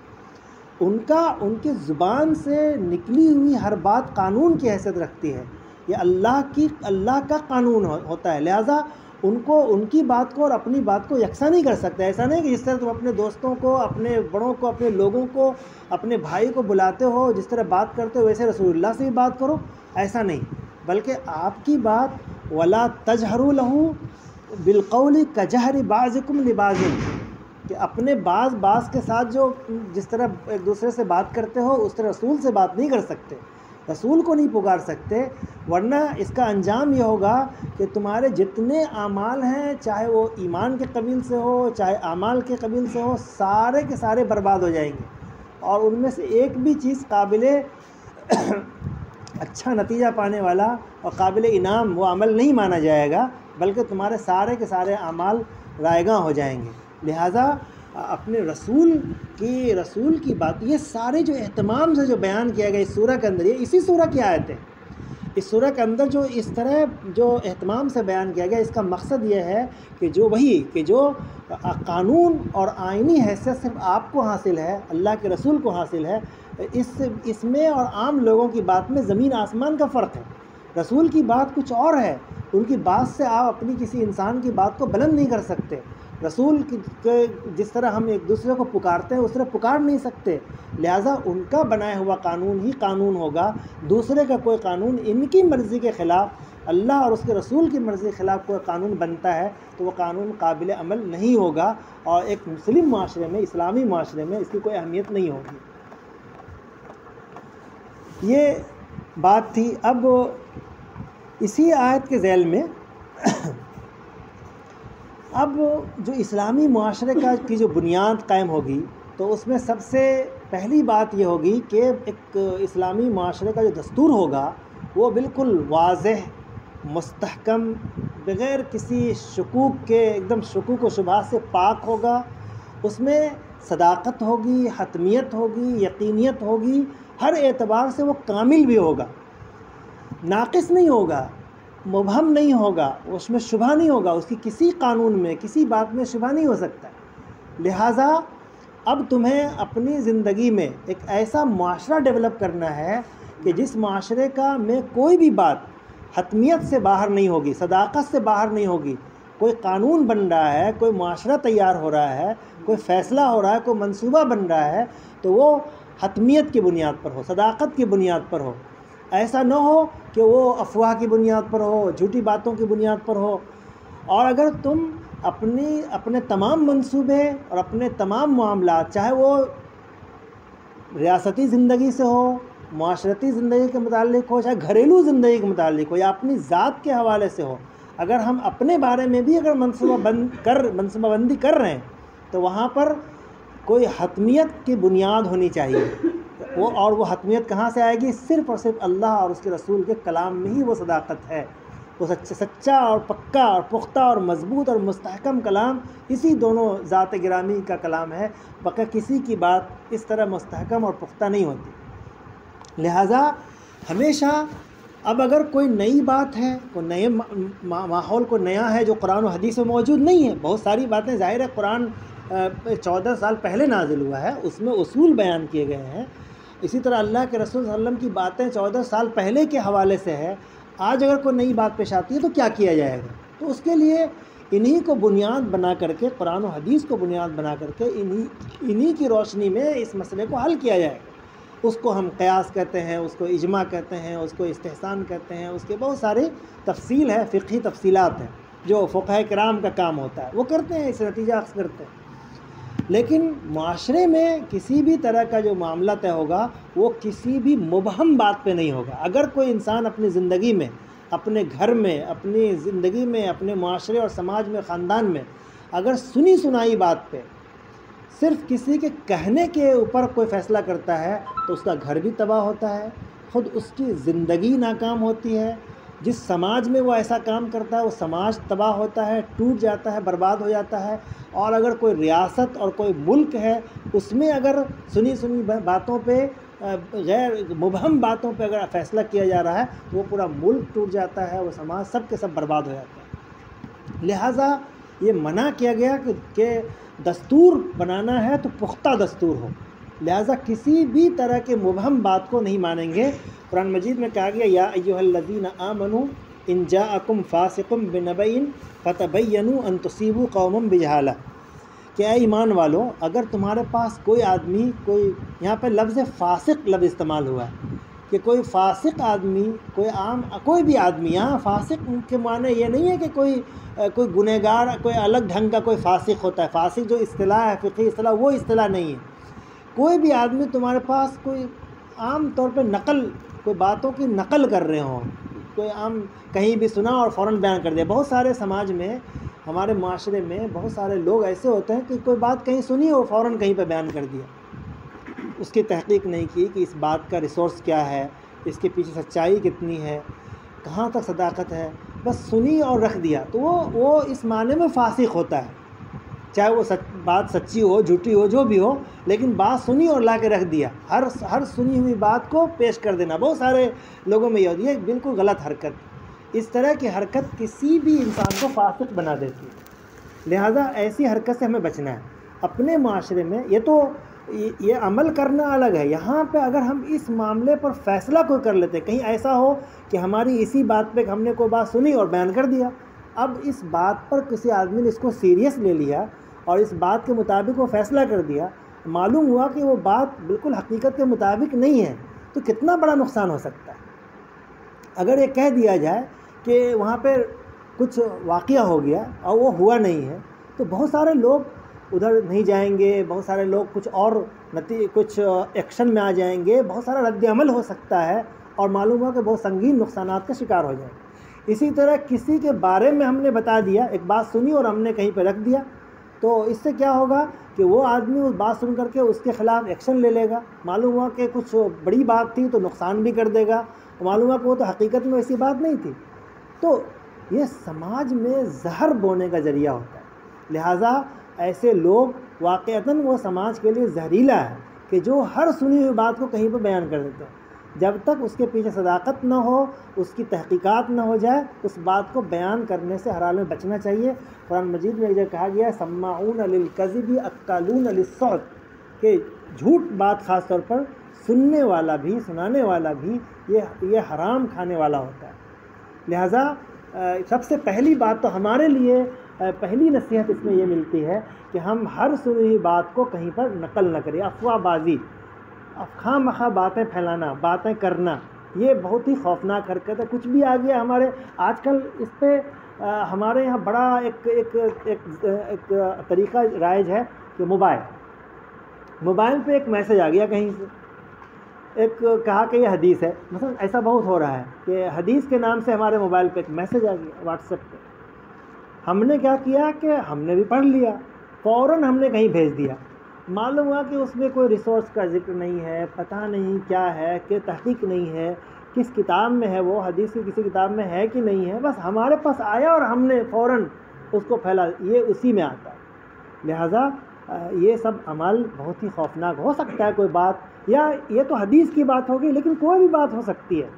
ان کی زبان سے نکلی ہوئی ہر بات قانون کی حیثیت رکھتی ہے. یہ اللہ کا قانون ہوتا ہے، لہٰذا ان کی بات کو اور اپنی بات کو یکساں نہیں کر سکتے. ایسا نہیں کہ جس طرح تم اپنے دوستوں کو، اپنے بڑوں کو، اپنے لوگوں کو، اپنے بھائی کو بلاتے ہو، جس طرح بات کرتے ہو ویسے رسول اللہ سے بھی بات کرو، ایسا نہیں. بلکہ آپ کی بات وَلَا تَجْهَرُوا لَهُ بِالْقَوْلِ كَجَهْرِ بَعْضِكُمْ لِبَعْضٍ، کہ اپنے بعض کے ساتھ جو جس طرح ایک دوسرے سے بات کرتے ہو اس طرح رسول سے بات نہیں کر سکتے، رسول کو نہیں پکار سکتے، ورنہ اس کا انجام یہ ہوگا کہ تمہارے جتنے اعمال ہیں، چاہے وہ ایمان کے قبیل سے ہو، چاہے اعمال کے قبیل سے ہو، سارے کے سارے برباد ہو جائیں گے، اور ان میں سے ایک بھی چیز قابل اچھا نتیجہ پانے والا اور قابل انعام وہ عمل نہیں مانا جائے گا، بلکہ تمہارے سارے کے سارے اعمال رائیگاں ہو جائیں گے. لہٰذا اپنے رسول کی بات، یہ سارے جو اہتمام سے جو بیان کیا گیا اس سورہ کے اندر، یہ اسی سورہ کی آیت ہے. اس سورہ کے اندر جو اس طرح جو اہتمام سے بیان کیا گیا، اس کا مقصد یہ ہے کہ جو قانون اور آئینی حیثیت صرف آپ کو حاصل ہے، اللہ کے رسول کو حاصل ہے، اس میں اور عام لوگوں کی بات میں زمین آسمان کا فرق ہے. رسول کی بات کچھ اور ہے، ان کی بات سے آپ اپنی کسی انسان کی بات کو بلند نہیں کر سکتے. رسول کے جس طرح ہم ایک دوسرے کو پکارتے ہیں اس طرح پکار نہیں سکتے. لہٰذا ان کا بنایا ہوا قانون ہی قانون ہوگا. دوسرے کا کوئی قانون ان کی مرضی کے خلاف، اللہ اور اس کے رسول کی مرضی کے خلاف کوئی قانون بنتا ہے تو وہ قانون قابل عمل نہیں ہوگا، اور ایک مسلم معاشرے میں، اسلامی معاشرے میں اس کی کوئی اہمیت نہیں ہوگی. یہ بات تھی. اب اسی آیت کے ذیل میں اب جو اسلامی معاشرے کی جو بنیاد قائم ہوگی تو اس میں سب سے پہلی بات یہ ہوگی کہ ایک اسلامی معاشرے کا جو دستور ہوگا وہ بالکل واضح، مستحکم، بغیر کسی شکوک کے، ایک دم شکوک و شبہات سے پاک ہوگا. اس میں صداقت ہوگی، حتمیت ہوگی، یقینیت ہوگی، ہر اعتبار سے وہ کامل بھی ہوگا، ناقص نہیں ہوگا، مبہم نہیں ہوگا، اس میں شبہ نہیں ہوگا، اس کی کسی قانون میں، کسی بات میں شبہ نہیں ہو سکتا. لہٰذا اب تمہیں اپنی زندگی میں ایک ایسا معاشرہ ڈیولپ کرنا ہے کہ جس معاشرے کا میں کوئی بھی بات حتمیت سے باہر نہیں ہوگی، صداقت سے باہر نہیں ہوگی. کوئی قانون بن رہا ہے، کوئی معاشرہ تیار ہو رہا ہے، کوئی فیصلہ ہو رہا ہے، کوئی منصوبہ بن رہا ہے تو وہ حتمیت کی بنیاد پر ہو، صداقت کی بنیاد پر ہو. ایسا نہ ہو کہ وہ افواہ کی بنیاد پر ہو، جھوٹی باتوں کی بنیاد پر ہو. اور اگر تم اپنے تمام منصوبے اور اپنے تمام معاملات، چاہے وہ ریاستی زندگی سے ہو، معاشرتی زندگی کے متعلق ہو، چاہے گھریلو زندگی کے متعلق ہو، یا اپنی ذات کے حوالے سے ہو، اگر ہم اپنے بارے میں بھی اگر منصوبہ بندی کر رہے ہیں تو وہاں پر کوئی حتمیت کی بنیاد ہونی چاہیے. وہ حتمیت کہاں سے آئے گی؟ صرف اور صرف اللہ اور اس کے رسول کے کلام میں ہی وہ صداقت ہے. وہ سچا اور پکا اور پختہ اور مضبوط اور مستحکم کلام اسی دونوں ذات گرامی کا کلام ہے. بقیہ کسی کی بات اس طرح مستحکم اور پختہ نہیں ہوتی. لہٰذا ہمیشہ اب اگر کوئی نئی بات ہے، کوئی نئے ماحول کو نیا ہے جو قرآن و حدیث میں موجود نہیں ہے، بہت ساری باتیں ظاہر ہے قرآن 14 سال پہلے نازل ہوا ہے، اس میں اصول بیان کیے گئے ہیں. اسی طرح اللہ کے رسول صلی اللہ علیہ وسلم کی باتیں 14 سال پہلے کے حوالے سے ہے. آج اگر کوئی نئی بات پیش آتی ہے تو کیا کیا جائے گا؟ تو اس کے لیے انہی کو بنیاد بنا کر کے، قرآن و حدیث کو بنیاد بنا کر کے انہی کی روشنی میں اس مسئلے کو حل کیا جائے گا. اس کو ہم قیاس کہتے ہیں، اس کو اجماع کہتے ہیں، اس کو استحسان کہتے ہیں. اس کے بہت ساری تفصیل ہے، فقہی تفصیلات ہیں جو فقہاء کرام کا کام ہوتا ہے، وہ کرتے ہیں، اس نتیجہ اخذ کرتے ہیں. لیکن معاشرے میں کسی بھی طرح کا جو معاملہ طے ہوگا وہ کسی بھی مبہم بات پہ نہیں ہوگا. اگر کوئی انسان اپنی زندگی میں، اپنے گھر میں، اپنی زندگی میں، اپنے معاشرے اور سماج میں، خاندان میں اگر سنی سنائی بات پہ صرف کسی کے کہنے کے اوپر کوئی فیصلہ کرتا ہے تو اس کا گھر بھی تباہ ہوتا ہے، خود اس کی زندگی ناکام ہوتی ہے. جس سماج میں وہ ایسا کام کرتا ہے وہ سماج تباہ ہوتا ہے، ٹوٹ جاتا ہے، برباد ہو جاتا ہے. اور اگر کوئی ریاست اور کوئی ملک ہے اس میں اگر سنی باتوں پہ، غیر مبہم باتوں پہ اگر فیصلہ کیا جا رہا ہے تو وہ پورا ملک ٹوٹ جاتا ہے، وہ سماج سب کے سب برباد ہو جاتا ہے. لہٰذا یہ منع کیا گیا کہ دستور بنانا ہے تو پختہ دستور ہو. لہٰذا کسی بھی طرح کے مبہم بات کو نہیں مانیں گے. قرآن مجید میں کہا گیا یا ایھا الذین آمنوا ان جاءکم فاسق بنبأ فتبینوا ان تصیبوا قوما بجہالہ، کہ اے ایمان والو اگر تمہارے پاس کوئی آدمی، کوئی یہاں پہ لفظ فاسق لفظ استعمال ہوا ہے کہ کوئی فاسق آدمی، کوئی بھی آدمی، یہاں فاسق کے معنی یہ نہیں ہے کہ کوئی گنہگار، کوئی الگ ڈھنگ کا کوئی فاسق ہوتا ہے. فاسق جو اصطلاح ہے، فقہی اصطلاح، وہ اصطلاح نہیں ہے. کوئی بھی آدمی تمہارے پاس کوئی عام طور پہ کوئی باتوں کی نقل کر رہے ہوں، کوئی عام کہیں بھی سنا اور فوراً بیان کر دیا. بہت سارے سماج میں، ہمارے معاشرے میں بہت سارے لوگ ایسے ہوتے ہیں کہ کوئی بات کہیں سنی اور فوراً کہیں پہ بیان کر دیا، اس کی تحقیق نہیں کی کہ اس بات کا ریسورس کیا ہے، اس کے پیچھے سچائی کتنی ہے، کہاں تک صداقت ہے، بس سنی اور رکھ دیا. تو وہ اس معنی میں فاسق ہوتا ہے، چاہے وہ بات سچی ہو، جھوٹی ہو، جو بھی ہو، لیکن بات سنی اور لا کے رکھ دیا، ہر سنی ہوئی بات کو پیش کر دینا. بہت سارے لوگوں میں یہ ہوتی ہے، بالکل غلط حرکت. اس طرح کی حرکت کسی بھی انسان کو فاسق بنا دیتی ہے. لہٰذا ایسی حرکت سے ہمیں بچنا ہے اپنے معاشرے میں. یہ تو یہ عمل کرنا الگ ہے. یہاں پہ اگر ہم اس معاملے پر فیصلہ کوئی کر لیتے، کہیں ایسا ہو کہ ہماری اسی بات پہ ہم نے کوئی بات سنی اور بیان کر دیا، اب اس بات پر کسی آدمی نے اس کو سیریس لے لیا اور اس بات کے مطابق وہ فیصلہ کر دیا، معلوم ہوا کہ وہ بات بالکل حقیقت کے مطابق نہیں ہے، تو کتنا بڑا نقصان ہو سکتا ہے. اگر یہ کہہ دیا جائے کہ وہاں پہ کچھ واقعہ ہو گیا اور وہ ہوا نہیں ہے، تو بہت سارے لوگ ادھر نہیں جائیں گے، بہت سارے لوگ کچھ ایکشن میں آ جائیں گے، بہت سارا رد عمل ہو سکتا ہے اور معلوم ہوا کہ بہت سنگین نقصانات کا شکار ہو جائیں گے. اسی طرح کسی کے بارے میں ہم نے بتا دیا، ایک بات سنی اور ہم نے کہیں پہ رکھ دیا، تو اس سے کیا ہوگا کہ وہ آدمی اس بات سن کر کے اس کے خلاف ایکشن لے لے گا. معلوم ہوا کہ کچھ بڑی بات تھی تو نقصان بھی کر دے گا، معلوم ہوا کہ وہ تو حقیقت میں ایسی بات نہیں تھی. تو یہ سماج میں زہر بونے کا ذریعہ ہوتا ہے. لہٰذا ایسے لوگ واقعتاً وہ سماج کے لیے زہریلا ہے کہ جو ہر سنی ہوئی بات کو کہیں پہ بیان کر دیتے ہیں. جب تک اس کے پیچھے صداقت نہ ہو، اس کی تحقیقات نہ ہو جائے، اس بات کو بیان کرنے سے ہر حال میں بچنا چاہیے. قرآن مجید میں ایک جگہ کہا گیا ہے سماعون للکذب اکالون للسحت، کہ جھوٹ بات خاص طور پر سننے والا بھی، سنانے والا بھی یہ حرام کھانے والا ہوتا ہے. لہٰذا سب سے پہلی بات تو ہمارے لیے پہلی نصیحت اس میں یہ ملتی ہے کہ ہم ہر سنی ہوئی بات کو کہیں پر نقل نہ کریں. افواہ بازی، خواہ مخواہ باتیں پھیلانا، باتیں کرنا، یہ بہت ہی خوفناک حرکت ہے. کچھ بھی آ گیا ہمارے آج کل اس پہ ہمارے یہاں بڑا ایک طریقہ رائج ہے کہ موبائل پہ ایک میسج آ گیا کہیں سے، ایک کہا کہ یہ حدیث ہے، مثلا ایسا بہت ہو رہا ہے کہ حدیث کے نام سے ہمارے موبائل پہ ایک میسج آ گیا واٹس ایپ پہ. ہم نے کیا کیا کہ ہم نے بھی پڑھ لیا، فوراً ہم نے کہیں بھیج دیا. معلوم ہوا کہ اس میں کوئی ریسورس کا ذکر نہیں ہے، پتہ نہیں کیا ہے، کہ تحقیق نہیں ہے، کس کتاب میں ہے، وہ حدیث کی کسی کتاب میں ہے کہ نہیں ہے، بس ہمارے پاس آیا اور ہم نے فوراً اس کو پھیلا. یہ اسی میں آتا ہے. لہٰذا یہ سب عمل بہت ہی خوفناک ہو سکتا ہے. کوئی بات، یا یہ تو حدیث کی بات ہوگی، لیکن کوئی بھی بات ہو سکتی ہے.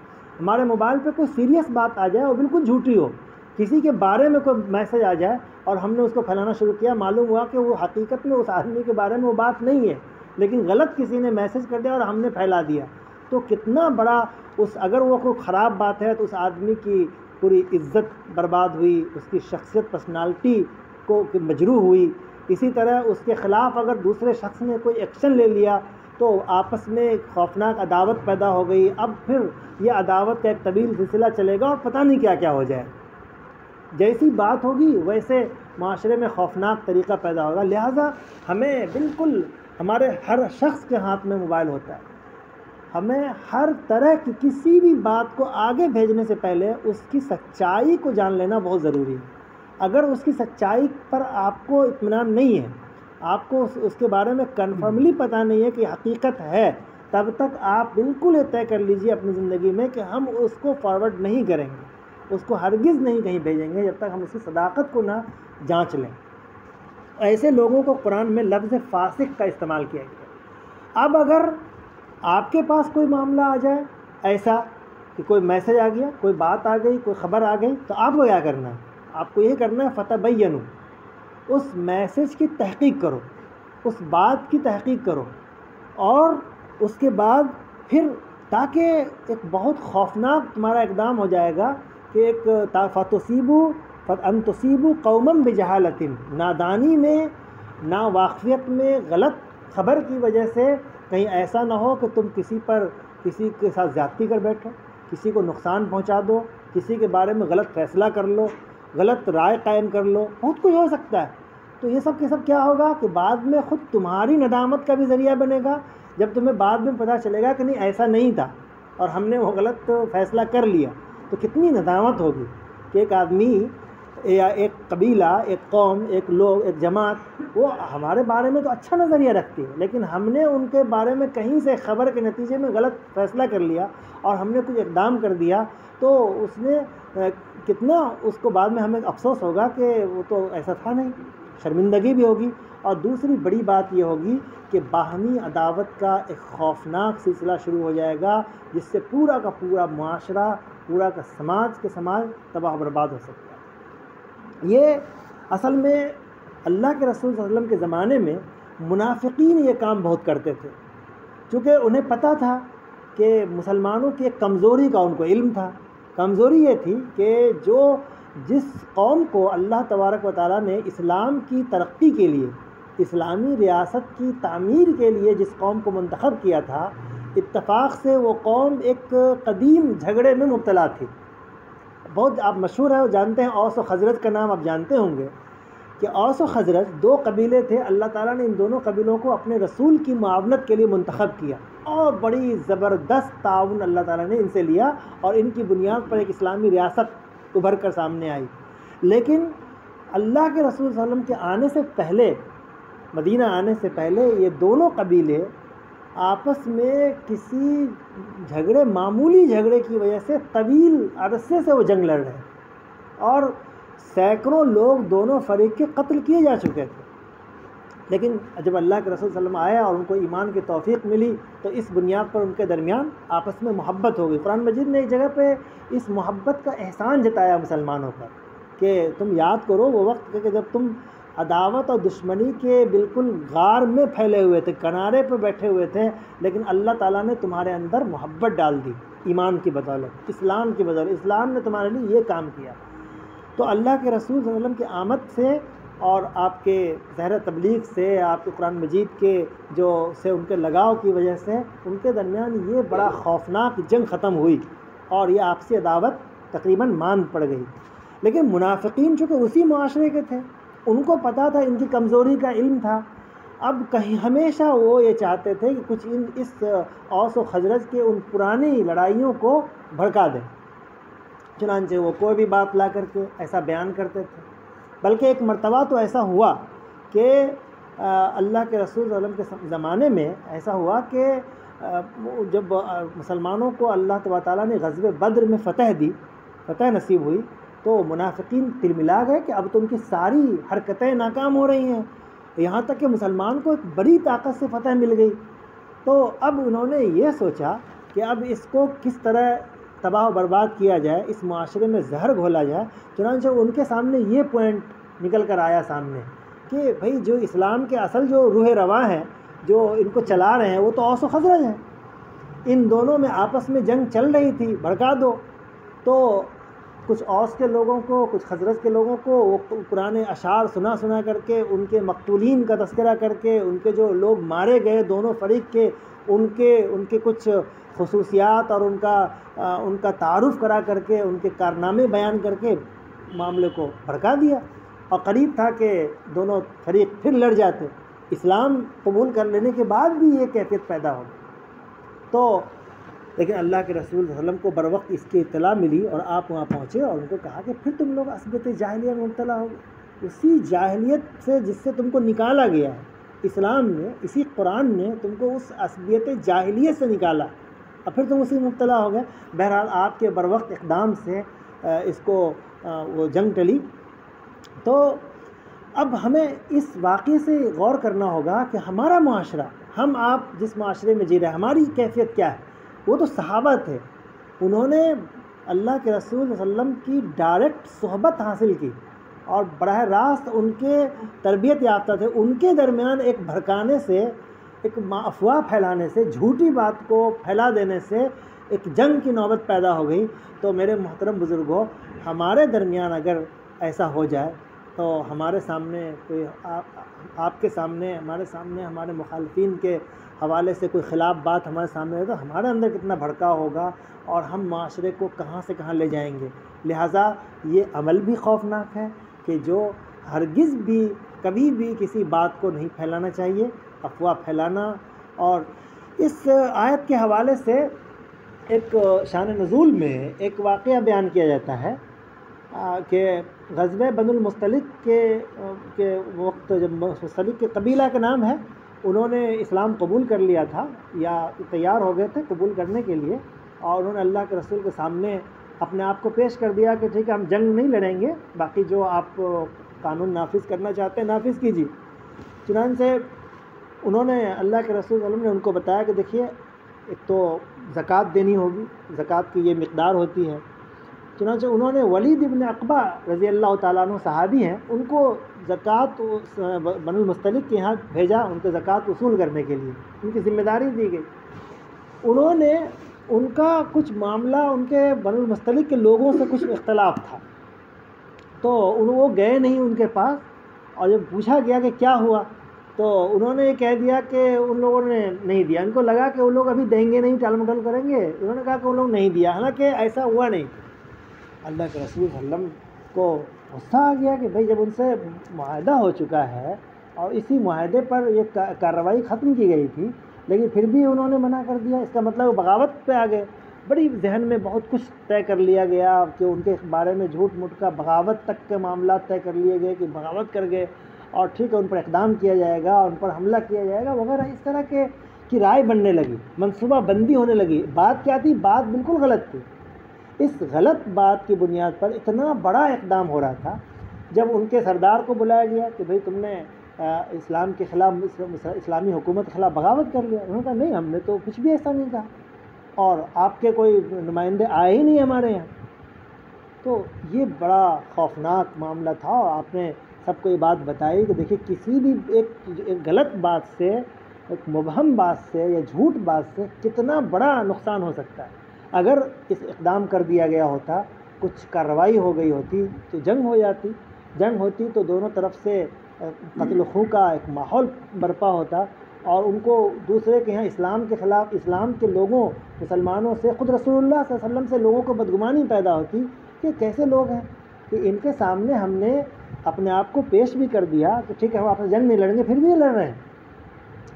ہمارے موبائل پہ کوئی سیریس بات آ جائے اور بالکل جھوٹی ہو، کسی کے بارے میں کوئی میسج آ جائے اور ہم نے اس کو پھیلانا شروع کیا، معلوم ہوا کہ وہ حقیقت میں اس آدمی کے بارے میں وہ بات نہیں ہے، لیکن غلط کسی نے میسج کر دیا اور ہم نے پھیلا دیا. تو کتنا بڑا اگر وہ کوئی خراب بات ہے تو اس آدمی کی پوری عزت برباد ہوئی، اس کی شخصیت، پرسنالٹی کو مجروح ہوئی. اسی طرح اس کے خلاف اگر دوسرے شخص نے کوئی ایکشن لے لیا تو آپس میں ایک خوفناک عداوت پیدا ہو گئی. اب پھر یہ عداوت کا ایک طویل سلسلہ چلے گا اور پتہ نہیں کیا کیا ہو جائے. جیسی بات ہوگی ویسے معاشرے میں خوفناک طریقہ پیدا ہوگا. لہٰذا ہمیں بالکل، ہمارے ہر شخص کے ہاتھ میں موبائل ہوتا ہے، ہمیں ہر طرح کی کسی بھی بات کو آگے بھیجنے سے پہلے اس کی سچائی کو جان لینا بہت ضروری ہے. اگر اس کی سچائی پر آپ کو اطمینان نہیں ہے، آپ کو اس کے بارے میں کنفرملی پتہ نہیں ہے کہ حقیقت ہے، تب تک آپ بالکل یہ طے کر لیجئے اپنی زندگی میں کہ ہم اس کو فارورڈ نہیں کریں گے، اس کو ہرگز نہیں کہیں بھیجیں گے جب تک ہم اس کی صداقت کو نہ جانچ لیں. ایسے لوگوں کو قرآن میں لفظ فاسق کا استعمال کیا گیا. اب اگر آپ کے پاس کوئی معاملہ آ جائے ایسا کہ کوئی میسج آ گیا، کوئی بات آ گئی، کوئی خبر آ گئی، تو آپ کو کیا کرنا ہے؟ آپ کو یہ کرنا ہے فتبینوا، اس میسج کی تحقیق کرو، اس بات کی تحقیق کرو، اور اس کے بعد پھر تاکہ ایک بہت خوفناک تمہارا اقدام ہو جائے گا کہ ایک ان تصیبوا قوما بجہالۃ، نادانی میں، ناواقفیت میں، غلط خبر کی وجہ سے کہیں ایسا نہ ہو کہ تم کسی کے ساتھ زیادتی کر بیٹھو، کسی کو نقصان پہنچا دو، کسی کے بارے میں غلط فیصلہ کر لو، غلط رائے قائم کر لو، بہت کچھ ہو سکتا ہے. تو یہ سب کے سب کیا ہوگا کہ بعد میں خود تمہاری ندامت کا بھی ذریعہ بنے گا. جب تمہیں بعد میں پتہ چلے گا کہ نہیں ایسا نہیں تھا اور ہم نے وہ غلط فیصلہ کر لیا، تو کتنی ندامت ہوگی کہ ایک آدمی یا ایک قبیلہ، ایک قوم، ایک لوگ، ایک جماعت، وہ ہمارے بارے میں تو اچھا نظریہ رکھتی ہے، لیکن ہم نے ان کے بارے میں کہیں سے خبر کے نتیجے میں غلط فیصلہ کر لیا اور ہم نے کچھ اقدام کر دیا، تو اس نے کتنا اس کو بعد میں ہمیں افسوس ہوگا کہ وہ تو ایسا تھا نہیں، شرمندگی بھی ہوگی. اور دوسری بڑی بات یہ ہوگی کہ باہمی عداوت کا ایک خوفناک سلسلہ شروع ہو جائے گا، جس سے پورا کا پورا معاشرہ، پورا کا سماج تباہ و برباد ہو سکتا ہے. یہ اصل میں اللہ کے رسول صلی اللہ علیہ وسلم کے زمانے میں منافقین یہ کام بہت کرتے تھے، چونکہ انہیں پتہ تھا کہ مسلمانوں کی ایک کمزوری کا ان کو علم تھا۔ کمزوری یہ تھی کہ جس قوم کو اللہ تبارک و تعالیٰ نے اسلام کی ترقی کے لیے، اسلامی ریاست کی تعمیر کے لیے جس قوم کو منتخب کیا تھا، اتفاق سے وہ قوم ایک قدیم جھگڑے میں مبتلا تھی۔ بہت آپ مشہور ہے، جانتے ہیں، اوس و خزرج کا نام آپ جانتے ہوں گے کہ اوس و خزرج دو قبیلے تھے۔ اللہ تعالیٰ نے ان دونوں قبیلوں کو اپنے رسول کی معاونت کے لیے منتخب کیا اور بڑی زبردست تعاون اللہ تعالیٰ نے ان سے لیا اور ان کی بنیاد پر ایک اسلامی ریاست ابھر کر سامنے آئی۔ لیکن اللہ کے رسول صلی اللہ علیہ وسلم کے آنے سے پہلے، مدینہ آنے سے پہلے، یہ دونوں قبیلے آپس میں کسی جھگڑے، معمولی جھگڑے کی وجہ سے طویل عرصے سے وہ جنگ لڑ رہے اور سینکڑوں لوگ دونوں فریق کے قتل کیے جا چکے تھے۔ لیکن جب اللہ کے رسول صلی اللہ علیہ وسلم آیا اور ان کو ایمان کی توفیق ملی تو اس بنیاد پر ان کے درمیان آپس میں محبت ہو گئی۔ قرآن مجید نے ایک جگہ پہ اس محبت کا احسان جتایا مسلمانوں پر کہ تم یاد کرو وہ وقت کہ جب تم عداوت اور دشمنی کے بالکل غار میں پھیلے ہوئے تھے، کنارے پہ بیٹھے ہوئے تھے، لیکن اللہ تعالیٰ نے تمہارے اندر محبت ڈال دی ایمان کی بدولت، اسلام کی بدولت۔ اسلام نے تمہارے لیے یہ کام کیا۔ تو اللہ کے رسول صلی اللہ علیہ وسلم کی آمد سے اور آپ کے زہر تبلیغ سے، آپ کے قرآن مجید کے ان کے لگاؤ کی وجہ سے ان کے درمیان یہ بڑا خوفناک جنگ ختم ہوئی اور یہ آپسی عداوت تقریباً ماند پڑ گئی۔ لیکن منافقین چونکہ اسی معاشرے کے تھے، ان کو پتہ تھا، ان کی کمزوری کا علم تھا، اب کہیں ہمیشہ وہ یہ چاہتے تھے کہ کچھ اس اوس و خزرج کے ان پرانی لڑائیوں کو بھڑکا دیں۔ چنانچہ وہ کوئی بھی بات لا کر کے ایسا بیان کرتے تھے۔ بلکہ ایک مرتبہ تو ایسا ہوا کہ اللہ کے رسول صلی اللہ علیہ وسلم کے زمانے میں ایسا ہوا کہ جب مسلمانوں کو اللہ تعالیٰ نے غزوہ بدر میں فتح نصیب ہوئی تو منافقین تلملا گئے کہ اب تو ان کی ساری حرکتیں ناکام ہو رہی ہیں، یہاں تک کہ مسلمان کو ایک بڑی طاقت سے فتح مل گئی۔ تو اب انہوں نے یہ سوچا کہ اب اس کو کس طرح تباہ و برباد کیا جائے، اس معاشرے میں زہر گھولا جائے۔ چنانچہ ان کے سامنے یہ پوائنٹ نکل کر آیا سامنے کہ بھئی جو اسلام کے اصل جو روح رواں ہیں، جو ان کو چلا رہے ہیں، وہ تو اوس و خزرج ہیں۔ ان دونوں میں آپس میں جنگ چل رہی تھی، بھڑکا دو۔ تو کچھ اوس کے لوگوں کو، کچھ خزرج کے لوگوں کو وہ پرانے اشعار سنا کر کے، ان کے مقتولین کا تذکرہ کر کے، ان کے جو لوگ مارے گئے دونوں فریق کے، ان کے کچھ خصوصیات اور ان کا تعارف کرا کر کے، ان کے کارنامے بیان کر کے معاملے کو بھڑکا دیا اور قریب تھا کہ دونوں فریق پھر لڑ جاتے۔ اسلام قبول کر لینے کے بعد بھی یہ کیفیت پیدا ہو تو لیکن اللہ کے رسول صلی اللہ علیہ وسلم کو بر وقت اس کی اطلاع ملی اور آپ وہاں پہنچے اور ان کو کہا کہ پھر تم لوگ عصبیت جاہلیت میں مبتلا ہو گئے، اسی جاہلیت سے جس سے تم کو نکالا گیا ہے، اسلام نے، اسی قرآن نے تم کو اس عصبیت جاہلیت سے نکالا اور پھر تم اسی میں مبتلا ہو گئے۔ بہرحال آپ کے بر وقت اقدام سے اس کو وہ جنگ ٹلی۔ تو اب ہمیں اس واقعے سے غور کرنا ہوگا کہ ہمارا معاشرہ، ہم آپ جس معاشرے میں جی رہے ہیں، ہماری کیفیت کیا ہے۔ وہ تو صحابہ تھے، انہوں نے اللہ کے رسول صلی اللہ علیہ وسلم کی ڈائریکٹ صحبت حاصل کی اور براہ راست ان کے تربیت یافتہ تھے۔ ان کے درمیان ایک بھڑکانے سے، ایک افواہ پھیلانے سے، جھوٹی بات کو پھیلا دینے سے ایک جنگ کی نوبت پیدا ہو گئی۔ تو میرے محترم بزرگوں، ہمارے درمیان اگر ایسا ہو جائے تو ہمارے سامنے کوئی آپ کے سامنے، ہمارے سامنے، ہمارے مخالفین کے حوالے سے کوئی خلاف بات ہمارے سامنے ہے تو ہمارے اندر کتنا بھڑکاؤ ہوگا اور ہم معاشرے کو کہاں سے کہاں لے جائیں گے۔ لہٰذا یہ عمل بھی خوفناک ہے کہ جو ہرگز بھی کبھی بھی کسی بات کو نہیں پھیلانا چاہیے، افواہ پھیلانا۔ اور اس آیت کے حوالے سے ایک شان نزول میں ایک واقعہ بیان کیا جاتا ہے کہ غزوہ بنو المصطلق کے وقت، جب مصطلق کے قبیلہ کا نام ہے، انہوں نے اسلام قبول کر لیا تھا یا تیار ہو گئے تھے قبول کرنے کے لیے، اور انہوں نے اللہ کے رسول کے سامنے اپنے آپ کو پیش کر دیا کہ ٹھیک ہے، ہم جنگ نہیں لڑیں گے، باقی جو آپ قانون نافذ کرنا چاہتے ہیں نافذ کیجیے۔ چنانچہ انہوں نے، اللہ کے رسول صلی اللہ علیہ وسلم نے ان کو بتایا کہ دیکھیے، ایک تو زکوٰۃ دینی ہوگی، زکوٰۃ کی یہ مقدار ہوتی ہے، چنانچہ انہوں نے ولید ابن عقبہ رضی اللہ تعالیٰ عنہ صحابی ہیں، ان کو زکوٰۃ بنو المصطلق کے یہاں بھیجا ان کو زکوٰۃ وصول کرنے کے لیے، ان کی ذمہ داری دی گئی۔ انہوں نے ان کا کچھ معاملہ ان کے بنو المصطلق کے لوگوں سے کچھ اختلاف تھا، تو وہ گئے نہیں ان کے پاس، اور جب پوچھا گیا کہ کیا ہوا تو انہوں نے یہ کہہ دیا کہ ان لوگوں نے نہیں دیا۔ ان کو لگا کہ وہ لوگ ابھی دیں گے نہیں، ٹال مٹول کریں گے، انہوں نے کہا کہ وہ لوگ نہیں دیا، حالانکہ ایسا ہوا نہیں۔ اللہ کے رسول صلی اللہ علیہ وسلم کو غصہ آ گیا کہ بھئی جب ان سے معاہدہ ہو چکا ہے اور اسی معاہدے پر یہ کارروائی ختم کی گئی تھی، لیکن پھر بھی انہوں نے منع کر دیا، اس کا مطلب وہ بغاوت پہ آ گئے۔ بڑی ذہن میں بہت کچھ طے کر لیا گیا کہ ان کے بارے میں جھوٹ موٹ کا بغاوت تک کے معاملات طے کر لیے گئے کہ بغاوت کر گئے، اور ٹھیک ہے ان پر اقدام کیا جائے گا، ان پر حملہ کیا جائے گا وغیرہ، اس طرح کی رائے بننے لگی، منصوبہ بندی ہونے لگی۔ بات کیا تھی؟ بات بالکل غلط تھی۔ اس غلط بات کی بنیاد پر اتنا بڑا اقدام ہو رہا تھا، جب ان کے سردار کو بلایا گیا کہ بھئی تم نے اسلام کے خلاف، اسلامی حکومت کے خلاف بغاوت کر لیا، انہوں نے کہا نہیں ہم نے تو کچھ بھی ایسا نہیں کہا، اور آپ کے کوئی نمائندے آئے ہی نہیں ہمارے یہاں۔ تو یہ بڑا خوفناک معاملہ تھا، اور آپ نے سب کو یہ بات بتائی کہ دیکھیں کسی بھی ایک غلط بات سے، ایک مبہم بات سے یا جھوٹ بات سے کتنا بڑا نقصان ہو سکتا ہے۔ اگر اس اقدام کر دیا گیا ہوتا، کچھ کارروائی ہو گئی ہوتی تو جنگ ہو جاتی، جنگ ہوتی تو دونوں طرف سے قتل و خون کا ایک ماحول برپا ہوتا، اور ان کو دوسرے کے یہاں اسلام کے خلاف، اسلام کے لوگوں، مسلمانوں سے، خود رسول اللہ صلی اللہ علیہ وسلم سے لوگوں کو بدگمانی پیدا ہوتی کہ کیسے لوگ ہیں کہ ان کے سامنے ہم نے اپنے آپ کو پیش بھی کر دیا کہ ٹھیک ہے ہم آپ سے جنگ نہیں لڑیں گے، پھر بھی یہ لڑ رہے ہیں،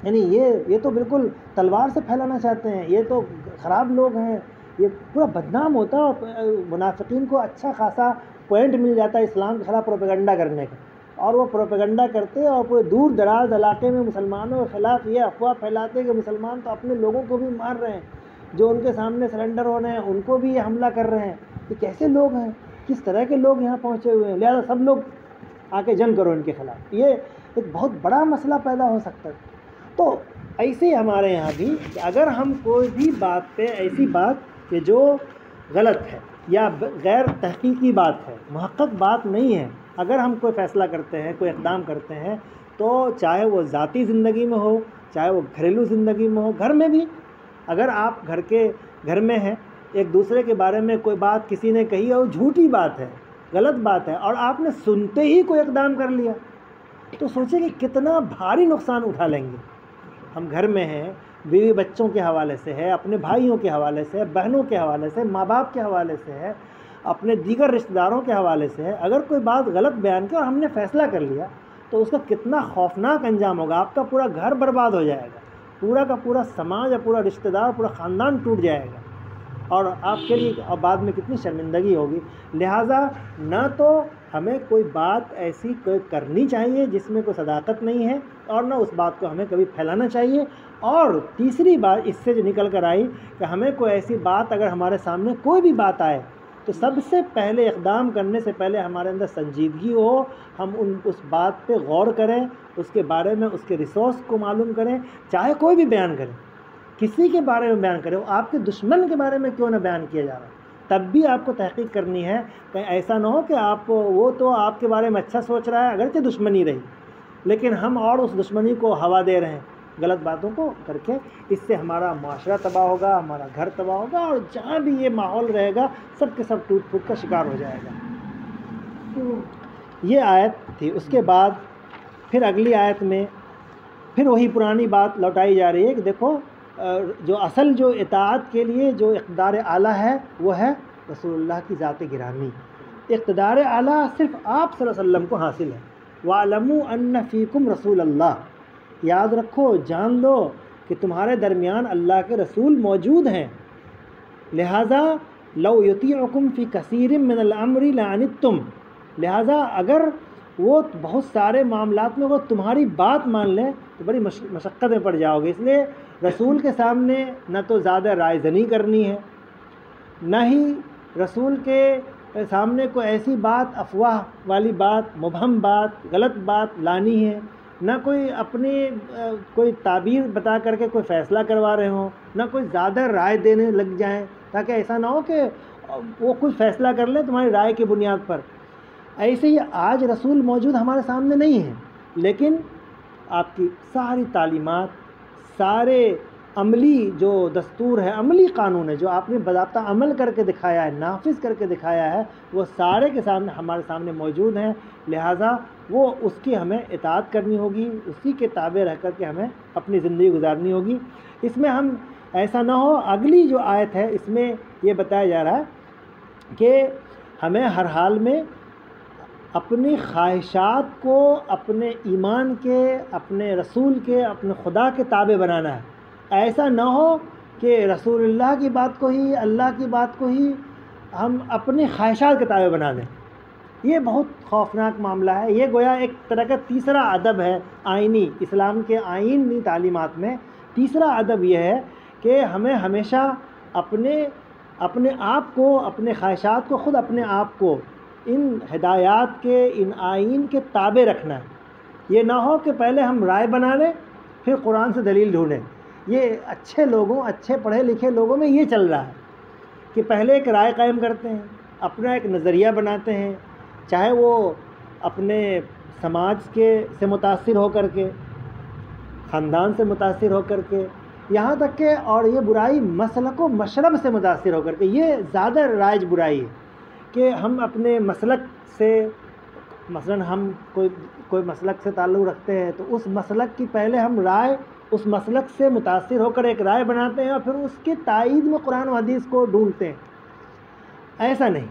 یعنی یہ تو بالکل تلوار سے پھیلانا چاہتے ہیں، یہ تو خراب لوگ ہیں، یہ پورا بدنام ہوتا ہے، اور منافقین کو اچھا خاصا پوائنٹ مل جاتا ہے اسلام کے خلاف پروپیگنڈا کرنے کا، اور وہ پروپیگنڈا کرتے اور پورے دور دراز علاقے میں مسلمانوں کے خلاف یہ افواہ پھیلاتے کہ مسلمان تو اپنے لوگوں کو بھی مار رہے ہیں، جو ان کے سامنے سرنڈر ہونے ہیں ان کو بھی یہ حملہ کر رہے ہیں، یہ کیسے لوگ ہیں، کس طرح کے لوگ یہاں پہنچے ہوئے ہیں، لہذا سب لوگ آ کے جنگ کرو ان کے خلاف۔ یہ ایک بہت بڑا مسئلہ پیدا ہو سکتا ہے۔ تو ایسے ہی ہمارے یہاں بھی کہ اگر ہم کوئی بھی بات پہ ایسی بات کہ جو غلط ہے یا غیر تحقیقی بات ہے، محقق بات نہیں ہے، اگر ہم کوئی فیصلہ کرتے ہیں، کوئی اقدام کرتے ہیں، تو چاہے وہ ذاتی زندگی میں ہو، چاہے وہ گھریلو زندگی میں ہو، گھر میں بھی اگر آپ گھر میں ہیں، ایک دوسرے کے بارے میں کوئی بات کسی نے کہی اور جھوٹی بات ہے، غلط بات ہے، اور آپ نے سنتے ہی کوئی اقدام کر لیا، تو سوچیں کہ کتنا بھاری نقصان اٹھا لیں گے۔ ہم گھر میں ہیں، بیوی بچوں کے حوالے سے ہے، اپنے بھائیوں کے حوالے سے، بہنوں کے حوالے سے، ماں باپ کے حوالے سے ہے، اپنے دیگر رشتہ داروں کے حوالے سے ہے، اگر کوئی بات غلط بیان کی اور ہم نے فیصلہ کر لیا تو اس کا کتنا خوفناک انجام ہوگا۔ آپ کا پورا گھر برباد ہو جائے گا، پورا کا پورا سماج یا پورا رشتہ دار، پورا خاندان ٹوٹ جائے گا، اور آپ کے لیے اور بعد میں کتنی شرمندگی ہوگی۔ لہٰذا نہ تو ہمیں کوئی بات ایسی کوئی کرنی چاہیے جس میں کوئی صداقت نہیں ہے، اور نہ اس بات کو ہمیں کبھی پھیلانا چاہیے، اور تیسری بات اس سے جو نکل کر آئی کہ ہمیں کوئی ایسی بات اگر ہمارے سامنے کوئی بھی بات آئے تو سب سے پہلے اقدام کرنے سے پہلے ہمارے اندر سنجیدگی ہو، ہم اس بات پہ غور کریں، اس کے بارے میں اس کے ریسورس کو معلوم کریں، چاہے کوئی بھی بیان کریں، کسی کے بارے میں بیان کرے، وہ آپ کے دشمن کے بارے میں کیوں نہ بیان کیا جا رہا ہے، تب بھی آپ کو تحقیق کرنی ہے، کہیں ایسا نہ ہو کہ وہ تو آپ کے بارے میں اچھا سوچ رہا ہے اگرچہ دشمنی رہی، لیکن ہم اور اس دشمنی کو ہوا دے رہے ہیں غلط باتوں کو کر کے۔ اس سے ہمارا معاشرہ تباہ ہوگا، ہمارا گھر تباہ ہوگا، اور جہاں بھی یہ ماحول رہے گا سب کے سب ٹوٹ پھوٹ کا شکار ہو جائے گا۔ یہ آیت تھی۔ اس کے بعد پھر اگلی آیت میں پھر وہی پرانی بات لوٹائی جا رہی ہے کہ دیکھو جو اصل جو اطاعت کے لیے جو اقتدار اعلیٰ ہے وہ ہے رسول اللہ کی ذات گرامی۔ اقتدار اعلیٰ صرف آپ صلی اللہ علیہ وسلم کو حاصل ہے۔ وَاعْلَمُوا أَنَّ فِيكُمْ رَسُولَ اللَّهِ، یاد رکھو، جان لو کہ تمہارے درمیان اللہ کے رسول موجود ہیں، لہٰذا لَوْ يُطِيعُكُمْ فِي كَثِيرٍ مِّنَ الْأَمْرِ لَعَنِتُّمْ، لہٰذا اگر وہ بہت سارے معاملات میں وہ تمہاری بات مان لیں تو بڑی مشقت میں پڑ جاؤ گے۔ اس لیے رسول کے سامنے نہ تو زیادہ رائے زنی کرنی ہے، نہ ہی رسول کے سامنے کوئی ایسی بات، افواہ والی بات، مبہم بات، غلط بات لانی ہے، نہ کوئی اپنی کوئی تعبیر بتا کر کے کوئی فیصلہ کروا رہے ہوں، نہ کوئی زیادہ رائے دینے لگ جائیں، تاکہ ایسا نہ ہو کہ وہ کچھ فیصلہ کر لیں تمہاری رائے کی بنیاد پر۔ ایسے ہی آج رسول موجود ہمارے سامنے نہیں ہیں، لیکن آپ کی ساری تعلیمات، سارے عملی جو دستور ہے، عملی قانون ہے جو آپ نے باضابطہ عمل کر کے دکھایا ہے، نافذ کر کے دکھایا ہے، وہ سارے کے سامنے ہمارے سامنے موجود ہیں، لہٰذا وہ اس کی ہمیں اطاعت کرنی ہوگی، اسی کے تابع رہ کر کے ہمیں اپنی زندگی گزارنی ہوگی۔ اس میں ہم ایسا نہ ہو، اگلی جو آیت ہے اس میں یہ بتایا جا رہا ہے کہ ہمیں ہر حال میں اپنی خواہشات کو اپنے ایمان کے، اپنے رسول کے، اپنے خدا کے تابع بنانا ہے۔ ایسا نہ ہو کہ رسول اللہ کی بات کو ہی، اللہ کی بات کو ہی ہم اپنی خواہشات کے تابع بنا دیں۔ یہ بہت خوفناک معاملہ ہے۔ یہ گویا ایک طرح کا تیسرا ادب ہے آئینی، اسلام کے آئینی تعلیمات میں تیسرا ادب یہ ہے کہ ہمیں ہمیشہ اپنے آپ کو، اپنے خواہشات کو، خود اپنے آپ کو ان ہدایات کے، ان آئین کے تابع رکھنا ہے۔ یہ نہ ہو کہ پہلے ہم رائے بنا لیں پھر قرآن سے دلیل ڈھونڈیں۔ یہ اچھے لوگوں، اچھے پڑھے لکھے لوگوں میں یہ چل رہا ہے کہ پہلے ایک رائے قائم کرتے ہیں، اپنا ایک نظریہ بناتے ہیں، چاہے وہ اپنے سماج سے متاثر ہو کر کے، خاندان سے متاثر ہو کر کے، یہاں تک کہ اور یہ برائی مسلک و مشرب سے متاثر ہو کر کے، یہ زیادہ رائج برائی ہے کہ ہم اپنے مسلک سے، مثلا ہم کوئی مسلک سے تعلق رکھتے ہیں تو اس مسلک کی پہلے ہم رائے، اس مسلک سے متاثر ہو کر ایک رائے بناتے ہیں اور پھر اس کے تائید میں قرآن و حدیث کو ڈھونڈتے ہیں۔ ایسا نہیں،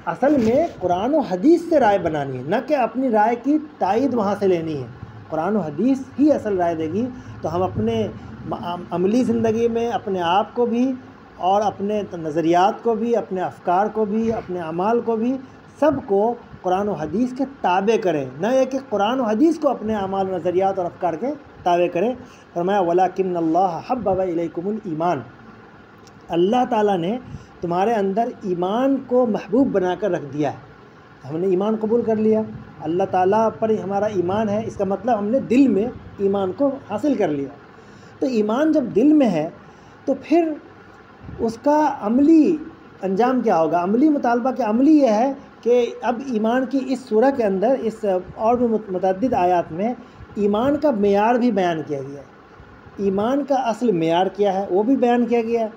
اصل میں قرآن و حدیث سے رائے بنانی ہے، نہ کہ اپنی رائے کی تائید وہاں سے لینی ہے۔ قرآن و حدیث ہی اصل رائے دے گی، تو ہم اپنے عملی زندگی میں اپنے آپ کو بھی اور اپنے نظریات کو بھی، اپنے افکار کو بھی، اپنے اعمال کو بھی، سب کو قرآن و حدیث کے تابع کریں، نہ یہ کہ قرآن و حدیث کو اپنے اعمال، نظریات اور افکار کے تابع کریں۔ فرمایا وَلَكِنَّ اللَّهَ حَبَّبَ إِلَيْكُمُ الْإِيمَانَ، اللہ تعالیٰ نے تمہارے اندر ایمان کو محبوب بنا کر رکھ دیا ہے۔ ہم نے ایمان قبول کر لیا، اللہ تعالیٰ پر ہمارا ایمان ہے، اس کا مطلب ہم نے دل میں ایمان کو حاصل کر لیا۔ تو ایمان جب دل میں ہے تو پھر اس کا عملی انجام کیا ہوگا؟ عملی مطالبہ کہ عملی یہ ہے کہ اب ایمان کی اس سورہ کے اندر، اس اور بھی متعدد آیات میں ایمان کا معیار بھی بیان کیا گیا ہے۔ ایمان کا اصل معیار کیا ہے وہ بھی بیان کیا گیا ہے۔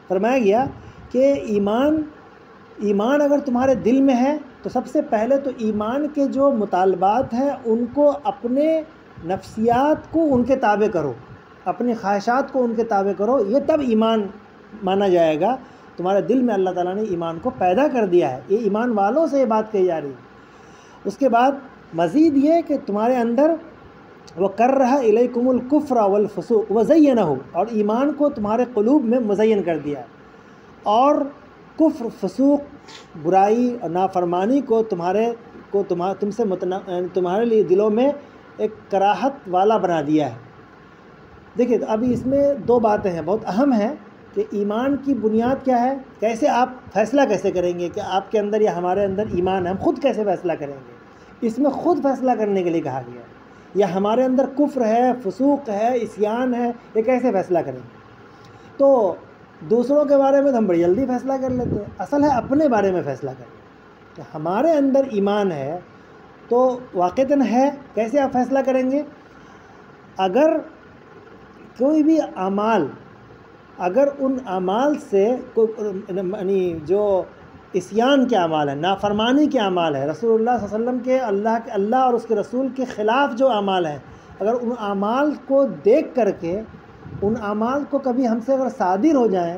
فرمایا گیا کہ ایمان اگر تمہارے دل میں ہے تو سب سے پہلے تو ایمان کے جو مطالبات ہیں ان کو، اپنے نفسیات کو ان کے تابع کرو، اپنی خواہشات کو ان کے تابع کرو، یہ تب ایمان مانا جائے گا۔ تمہارے دل میں اللہ تعالیٰ نے ایمان کو پیدا کر دیا ہے، یہ ایمان والوں سے یہ بات کہی جا رہی ہے۔ اس کے بعد مزید یہ کہ تمہارے اندر وَكَرَّهَ إِلَيْكُمُ الْكُفْرَ وَالْفُسُوقَ وَزَيَّنَهُ، اور ایمان کو تمہارے قلوب میں مزین کر دیا ہے، اور کفر، فسوق، برائی اور نافرمانی کو تمہارے لیے دلوں میں ایک کراہت والا بنا دیا ہے۔ دیکھیے ابھی اس میں دو باتیں ہیں بہت اہم ہیں کہ ایمان کی بنیاد کیا ہے، کیسے آپ فیصلہ کیسے کریں گے کہ آپ کے اندر یا ہمارے اندر ایمان ہے، ہم خود کیسے فیصلہ کریں گے؟ اس میں خود فیصلہ کرنے کے لیے کہا گیا ہے، یا ہمارے اندر کفر ہے، فسوق ہے، عصیان ہے، یہ کیسے فیصلہ کریں گے؟ تو دوسروں کے بارے میں تو ہم بڑی جلدی فیصلہ کر لیتے ہیں، اصل ہے اپنے بارے میں فیصلہ کریں کہ ہمارے اندر ایمان ہے تو واقعتاً ہے، کیسے آپ فیصلہ کریں گے؟ اگر کوئی بھی اعمال، اگر ان اعمال سے یعنی جو عصیان کے اعمال ہیں، نافرمانی کے اعمال ہیں، رسول اللہ صلی اللہ علیہ وسلم کے، اللہ اور اس کے رسول کے خلاف جو اعمال ہیں، اگر ان اعمال کو دیکھ کر کے، ان اعمال کو کبھی ہم سے اگر صادر ہو جائیں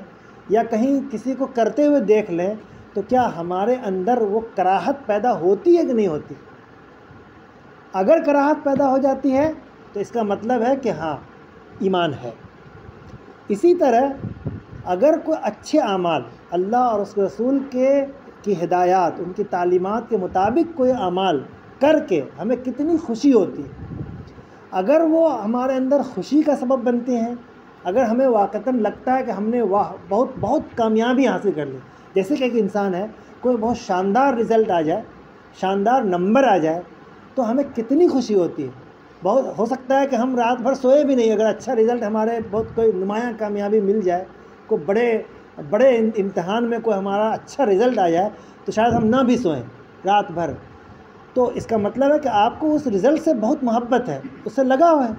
یا کہیں کسی کو کرتے ہوئے دیکھ لیں تو کیا ہمارے اندر وہ کراہت پیدا ہوتی ہے کہ نہیں ہوتی؟ اگر کراہت پیدا ہو جاتی ہے تو اس کا مطلب ہے کہ ہاں ایمان ہے۔ اسی طرح اگر کوئی اچھے اعمال، اللہ اور اس کے رسول کی ہدایات، ان کی تعلیمات کے مطابق کوئی اعمال کر کے ہمیں کتنی خوشی ہوتی ہے، اگر وہ ہمارے اندر خوشی کا سبب بنتے ہیں، اگر ہمیں واقعتاً لگتا ہے کہ ہم نے بہت کامیابی حاصل کر لی، جیسے کہ ایک انسان ہے، کوئی بہت شاندار رزلٹ آ جائے، شاندار نمبر آ جائے تو ہمیں کتنی خوشی ہوتی ہے۔ بہت ہو سکتا ہے کہ ہم رات بھر سوئے بھی نہیں، اگر اچھا رزلٹ، ہمارے بہت کوئی نمایاں کامیابی مل جائے، کوئی بڑے بڑے امتحان میں کوئی ہمارا اچھا رزلٹ آ جائے تو شاید ہم نہ بھی سوئیں رات بھر، تو اس کا مطلب ہے کہ آپ کو اس رزلٹ سے بہت محبت ہے، اس سے لگاؤ ہے۔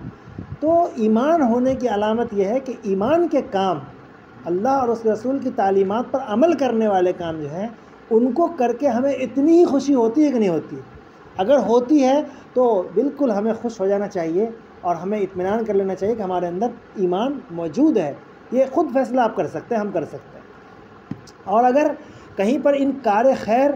تو ایمان ہونے کی علامت یہ ہے کہ ایمان کے کام، اللہ اور اس کے رسول کی تعلیمات پر عمل کرنے والے کام جو ہیں ان کو کر کے ہمیں اتنی ہی خوشی ہوتی ہے کہ نہیں ہوتی ہے؟ اگر ہوتی ہے تو بالکل ہمیں خوش ہو جانا چاہیے اور ہمیں اطمینان کر لینا چاہیے کہ ہمارے اندر ایمان موجود ہے۔ یہ خود فیصلہ آپ کر سکتے ہیں، ہم کر سکتے ہیں۔ اور اگر کہیں پر ان کار خیر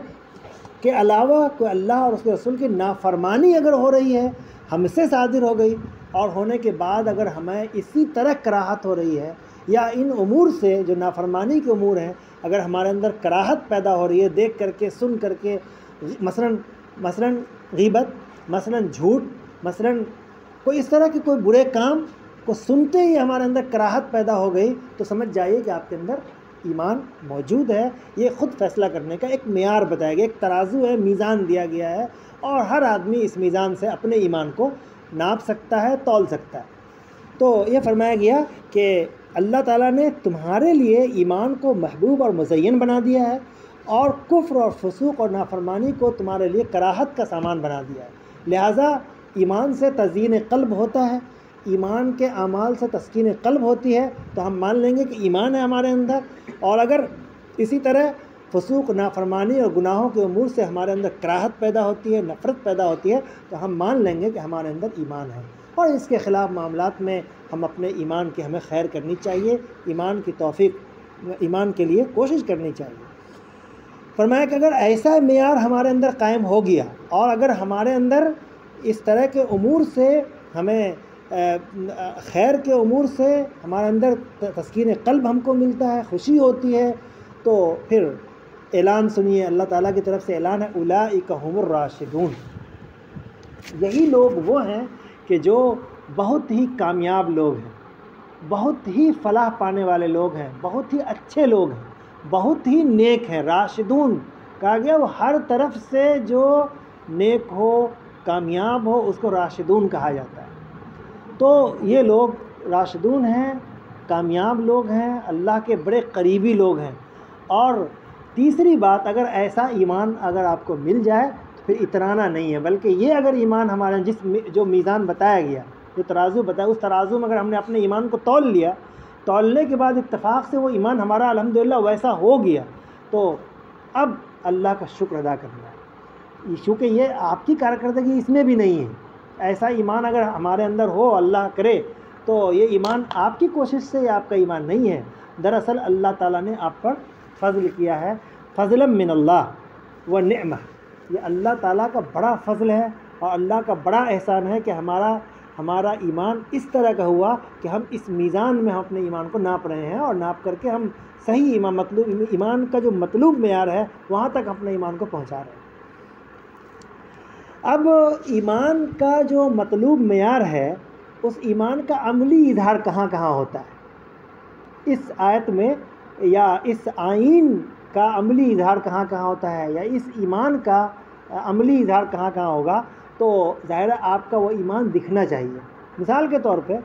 کے علاوہ کوئی اللہ اور اس کے رسول کی نافرمانی اگر ہو رہی ہے، ہم سے صادر ہو گئی، اور ہونے کے بعد اگر ہمیں اسی طرح کراہت ہو رہی ہے، یا ان امور سے جو نافرمانی کے امور ہیں اگر ہمارے اندر کراہت پیدا ہو رہی ہے دیکھ کر کے، سن کر کے، مثلا غیبت، مثلا جھوٹ، مثلا کوئی اس طرح کے کوئی برے کام کو سنتے ہی ہمارے اندر کراہت پیدا ہو گئی، تو سمجھ جائیے کہ آپ کے اندر ایمان موجود ہے۔ یہ خود فیصلہ کرنے کا ایک معیار بتایا گیا، ایک ترازو ہے، میزان دیا گیا ہے، اور ہر آدمی اس میزان سے اپنے ایمان کو ناپ سکتا ہے، تول سکتا ہے۔ تو یہ فرمایا گیا کہ اللہ تعالیٰ نے تمہارے لیے ایمان کو محبوب اور مزین بنا دیا ہے، اور کفر اور فسوق اور نافرمانی کو تمہارے لیے کراہت کا سامان بنا دیا ہے۔ لہٰذا ایمان سے تزیین قلب ہوتا ہے، ایمان کے اعمال سے تسکین قلب ہوتی ہے، تو ہم مان لیں گے کہ ایمان ہے ہمارے اندر۔ اور اگر اسی طرح فسوق، نافرمانی اور گناہوں کے امور سے ہمارے اندر کراہت پیدا ہوتی ہے، نفرت پیدا ہوتی ہے، تو ہم مان لیں گے کہ ہمارے اندر ایمان ہے، اور اس کے خلاف معاملات میں ہم اپنے ایمان کی ہمیں خیر کرنی چاہیے، ایمان کی توفیق، ایمان کے لیے کوشش کرنی چاہیے۔ فرمایا کہ اگر ایسا معیار ہمارے اندر قائم ہو گیا، اور اگر ہمارے اندر اس طرح کے امور سے ہمیں خیر کے امور سے ہمارے اندر تسکین قلب ہم کو ملتا ہے، خوشی ہوتی ہے، تو پھر اعلان سنیے، اللہ تعالیٰ کی طرف سے اعلان ہے، اولئک هم الراشدون، یہی لوگ وہ ہیں کہ جو بہت ہی کامیاب لوگ ہیں، بہت ہی فلاح پانے والے لوگ ہیں، بہت ہی اچھے لوگ ہیں، بہت ہی نیک ہیں۔ راشدون کہا گیا وہ ہر طرف سے جو نیک ہو، کامیاب ہو، اس کو راشدون کہا جاتا ہے۔ تو یہ لوگ راشدون ہیں، کامیاب لوگ ہیں، اللہ کے بڑے قریبی لوگ ہیں۔ اور تیسری بات، اگر ایسا ایمان اگر آپ کو مل جائے تو پھر اترانا نہیں ہے، بلکہ یہ اگر ایمان ہمارے جو میزان بتایا گیا، جو ترازو بتایا، اس ترازو میں اگر ہم نے اپنے ایمان کو تول لیا، تولنے کے بعد اتفاق سے وہ ایمان ہمارا الحمدللہ ویسا ہو گیا، تو اب اللہ کا شکر ادا کرنا ہے، چونکہ یہ آپ کی کارکردگی اس میں بھی نہیں ہے۔ ایسا ایمان اگر ہمارے اندر ہو، اللہ کرے، تو یہ ایمان آپ کی کوشش سے یہ آپ کا ایمان نہیں ہے، دراصل اللہ تعالیٰ نے آپ پر فضل کیا ہے، فضلا من اللہ و نعمہ، یہ اللہ تعالیٰ کا بڑا فضل ہے اور اللہ کا بڑا احسان ہے کہ ہمارا ایمان اس طرح کا ہوا کہ ہم اس میزان میں ہم اپنے ایمان کو ناپ رہے ہیں، اور ناپ کر کے ہم صحیح ایمان کا جو مطلوب معیار ہے وہاں تک اپنے ایمان کو پہنچا رہے ہیں۔ اب ایمان کا جو مطلوب معیار ہے، اس ایمان کا عملی اظہار کہاں کہاں ہوتا ہے؟ اس آیت میں، یا اس آئین کا عملی اظہار کہاں کہاں ہوتا ہے، یا اس ایمان کا عملی اظہار کہاں کہاں ہوگا، تو ظاہر ہے آپ کا وہ ایمان دکھنا چاہیے۔ مثال کے طور پہ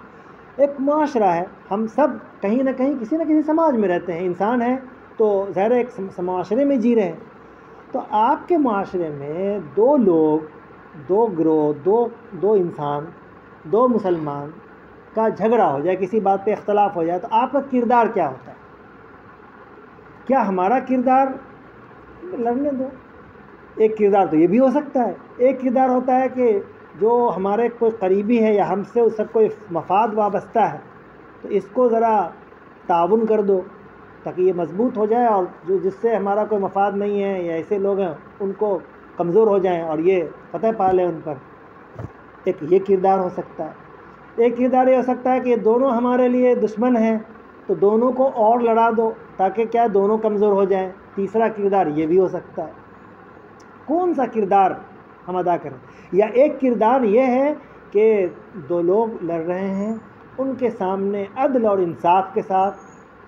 ایک معاشرہ ہے، ہم سب کہیں نہ کہیں کسی نہ کسی سماج میں رہتے ہیں، انسان ہیں تو ظاہر ہے ایک معاشرے میں جی رہے ہیں۔ تو آپ کے معاشرے میں دو لوگ، دو گروہ، دو انسان، دو مسلمان کا جھگڑا ہو جائے، کسی بات پہ اختلاف ہو جائے، تو آپ کا کردار کیا ہوتا ہے؟ کیا ہمارا کردار لڑنے دو؟ ایک کردار تو یہ بھی ہو سکتا ہے، ایک کردار ہوتا ہے کہ جو ہمارے کوئی قریبی ہے یا ہم سے اس کا کوئی مفاد وابستہ ہے، تو اس کو ذرا تعاون کر دو تاکہ یہ مضبوط ہو جائے، اور جس سے ہمارا کوئی مفاد نہیں ہے یا ایسے لوگ ہیں ان کو کمزور ہو جائیں اور یہ فتح پا لیں ان پر۔ ایک یہ کردار ہو سکتا ہے۔ ایک کردار یہ ہو سکتا ہے کہ دونوں ہمارے لیے دشمن ہیں، تو دونوں کو اور لڑا دو تاکہ کیا دونوں کمزور ہو جائیں۔ تیسرا کردار یہ بھی ہو سکتا ہے۔ کون سا کردار ہم ادا کریں؟ یا ایک کردار یہ ہے کہ دو لوگ لڑ رہے ہیں، ان کے سامنے عدل اور انصاف کے ساتھ،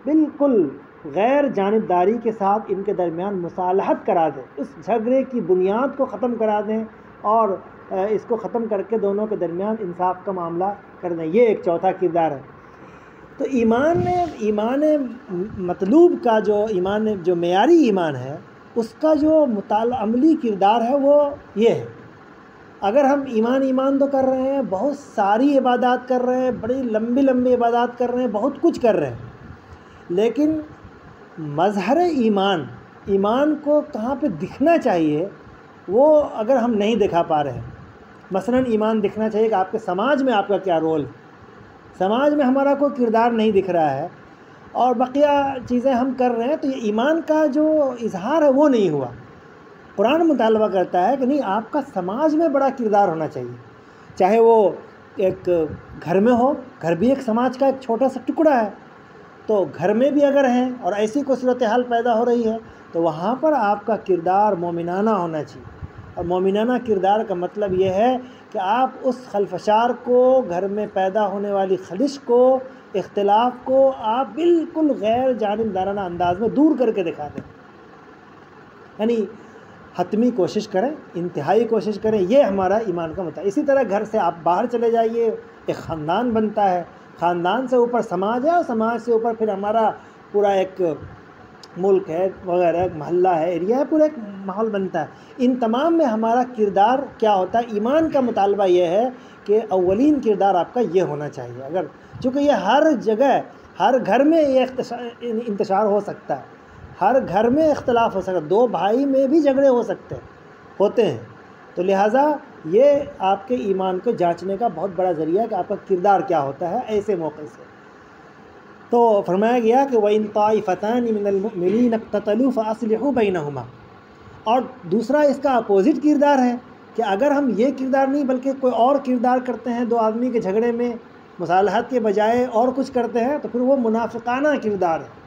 بالکل غیر جانبداری کے ساتھ ان کے درمیان مصالحت کرا دیں، اس جھگڑے کی بنیاد کو ختم کرا دیں، اور اس کو ختم کر کے دونوں کے درمیان انصاف کا معاملہ کر دیں۔ یہ ایک چوتھا کردار ہے۔ تو ایمان مطلوب کا جو معیاری ایمان ہے، اس کا جو عملی کردار ہے وہ یہ ہے. اگر ہم ایمان تو کر رہے ہیں، بہت ساری عبادات کر رہے ہیں، بڑی لمبی عبادات کر رہے ہیں، بہت کچھ کر رہے ہیں، لیکن مظہر ایمان کو کہاں پہ دکھنا چاہیے وہ اگر ہم نہیں دکھا پا رہے ہیں. مثلا ایمان دکھنا چاہیے کہ آپ کے سماج میں آپ کا کیا رول ہے، سماج میں ہمارا کوئی کردار نہیں دکھ رہا ہے اور بقیہ چیزیں ہم کر رہے ہیں، تو یہ ایمان کا جو اظہار ہے وہ نہیں ہوا. قرآن مطالبہ کرتا ہے کہ نہیں، آپ کا سماج میں بڑا کردار ہونا چاہیے، چاہے وہ ایک گھر میں ہو، گھر بھی ایک سماج کا ایک چھوٹا سا ٹکڑا ہے، تو گھر میں بھی اگر ہیں اور ایسی کوئی صورتحال پیدا ہو رہی ہے تو وہاں پر آپ کا کردار مومنانہ ہونا چاہیے. اور مومنانہ کردار کا مطلب یہ ہے کہ آپ اس خلفشار کو، گھر میں پیدا ہونے والی خلش کو، اختلاف کو آپ بالکل غیر جانبدارانہ انداز میں دور کر کے دکھا دیں. یعنی حتمی کوشش کریں، انتہائی کوشش کریں، یہ ہمارا ایمان کا مطلب. اسی طرح گھر سے آپ باہر چلے جائیے، ایک خاندان بنتا ہے، خاندان سے اوپر سماج ہے، اور سماج سے اوپر پھر ہمارا پورا ایک ملک ہے وغیرہ، ایک محلہ ہے، ایریا ہے، پورا ایک ماحول بنتا ہے. ان تمام میں ہمارا کردار کیا ہوتا ہے؟ ایمان کا مطالبہ یہ ہے کہ اولین کردار آپ کا یہ ہونا چاہیے. اگر چونکہ یہ ہر جگہ، ہر گھر میں یہ انتشار ہو سکتا ہے، ہر گھر میں اختلاف ہو سکتا ہے، دو بھائی میں بھی جھگڑے ہوتے ہیں، تو لہٰذا یہ آپ کے ایمان کو جانچنے کا بہت بڑا ذریعہ ہے کہ آپ کا کردار کیا ہوتا ہے ایسے موقع سے. تو فرمایا گیا کہ وَإِن طَائِفَتَانِ مِنَ الْمُؤْمِنِينَ اقْتَتَلُوا فَأَصْلِحُوا بَيْنَهُمَا. اور دوسرا اس کا اپوزٹ کردار ہے کہ اگر ہم یہ کردار نہیں بلکہ کوئی اور کردار کرتے ہیں، دو آدمی کے جھگڑے میں مصالحت کے بجائے اور کچھ کرتے ہیں، تو پھر وہ منافقانہ کردار ہے.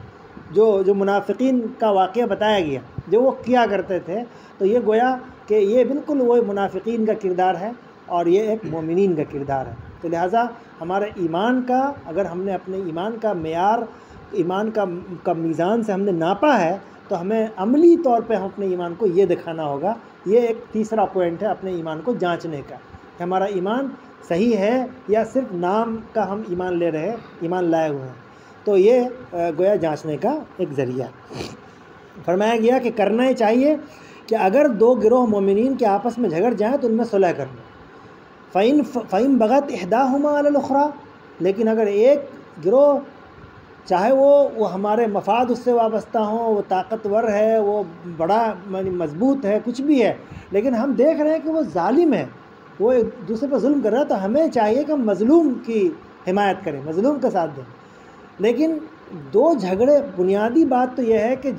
جو منافقین کا واقعہ بتایا گیا جو وہ کیا کرتے تھے، تو یہ گویا کہ یہ بالکل وہ منافقین کا کردار ہے اور یہ ایک مومنین کا کردار ہے. تو لہٰذا ہمارے ایمان کا، اگر ہم نے اپنے ایمان کا معیار، ایمان کا میزان سے ہم نے ناپا ہے، تو ہمیں عملی طور پہ ہم اپنے ایمان کو یہ دکھانا ہوگا. یہ ایک تیسرا پوائنٹ ہے اپنے ایمان کو جانچنے کا کہ ہمارا ایمان صحیح ہے یا صرف نام کا ہم ایمان لے رہے ہیں، ایمان لائے ہوئے ہیں. تو یہ گویا جانچنے کا ایک ذریعہ. فرمایا گیا کہ کرنا ہی چاہیے کہ اگر دو گروہ مومنین کے آپس میں جھگڑ جائیں تو ان میں صلح کر لو. فَإِن بَغَتْ إِحْدَاهُمَا عَلَى الْأُخْرَى. لیکن اگر ایک گروہ، چاہے وہ ہمارے مفاد اس سے وابستہ ہوں، وہ طاقتور ہے، وہ بڑا مضبوط ہے، کچھ بھی ہے، لیکن ہم دیکھ رہے ہیں کہ وہ ظالم ہے، وہ ایک دوسرے پر ظلم کر رہا ہے، تو ہمیں چاہیے کہ ہم مظلوم کی حمایت کریں، مظلوم کا ساتھ دیں. لیکن دو جھگڑے، بنیادی بات تو یہ ہے کہ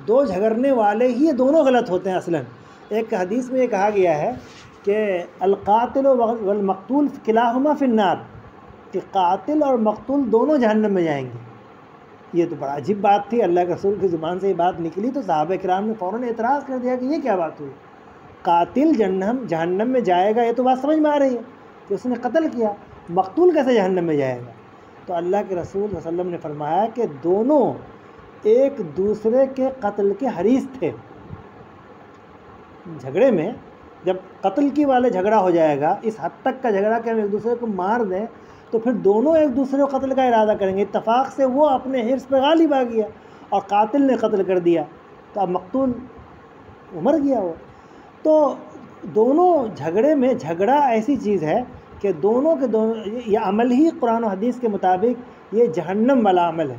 دو جھگڑنے والے ہی دونوں غلط ہوتے ہیں اصلاً. ایک حدیث میں یہ کہا گیا ہے کہ القاتل والمقتول کلاہما فی النار، کہ قاتل اور مقتول دونوں جہنم میں جائیں گے. یہ تو بڑا عجیب بات تھی، اللہ کے رسول کی زبان سے یہ بات نکلی تو صحابہ کرام نے فوراً اعتراض کر دیا کہ یہ کیا بات ہوئی، قاتل جہنم میں جائے گا، یہ تو بات سمجھ میں آ رہی ہے کہ اس نے قتل کیا، مقتول کیسے جہنم میں جائے گا؟ تو اللہ کے رسول صلی اللہ علیہ وسلم نے فرمایا کہ دونوں ایک دوسرے کے قتل کے حریص تھے. جھگڑے میں جب قتل کی والے جھگڑا ہو جائے گا، اس حد تک کا جھگڑا کہ ہم ایک دوسرے کو مار دیں، تو پھر دونوں ایک دوسرے کو قتل کا ارادہ کریں گے. اتفاق سے وہ اپنے حرص پہ غالب آ گیا اور قاتل نے قتل کر دیا، تو اب مقتول مر گیا وہ. تو دونوں جھگڑے میں، جھگڑا ایسی چیز ہے کہ دونوں یہ عمل ہی قرآن و حدیث کے مطابق یہ جہنم والا عمل ہے،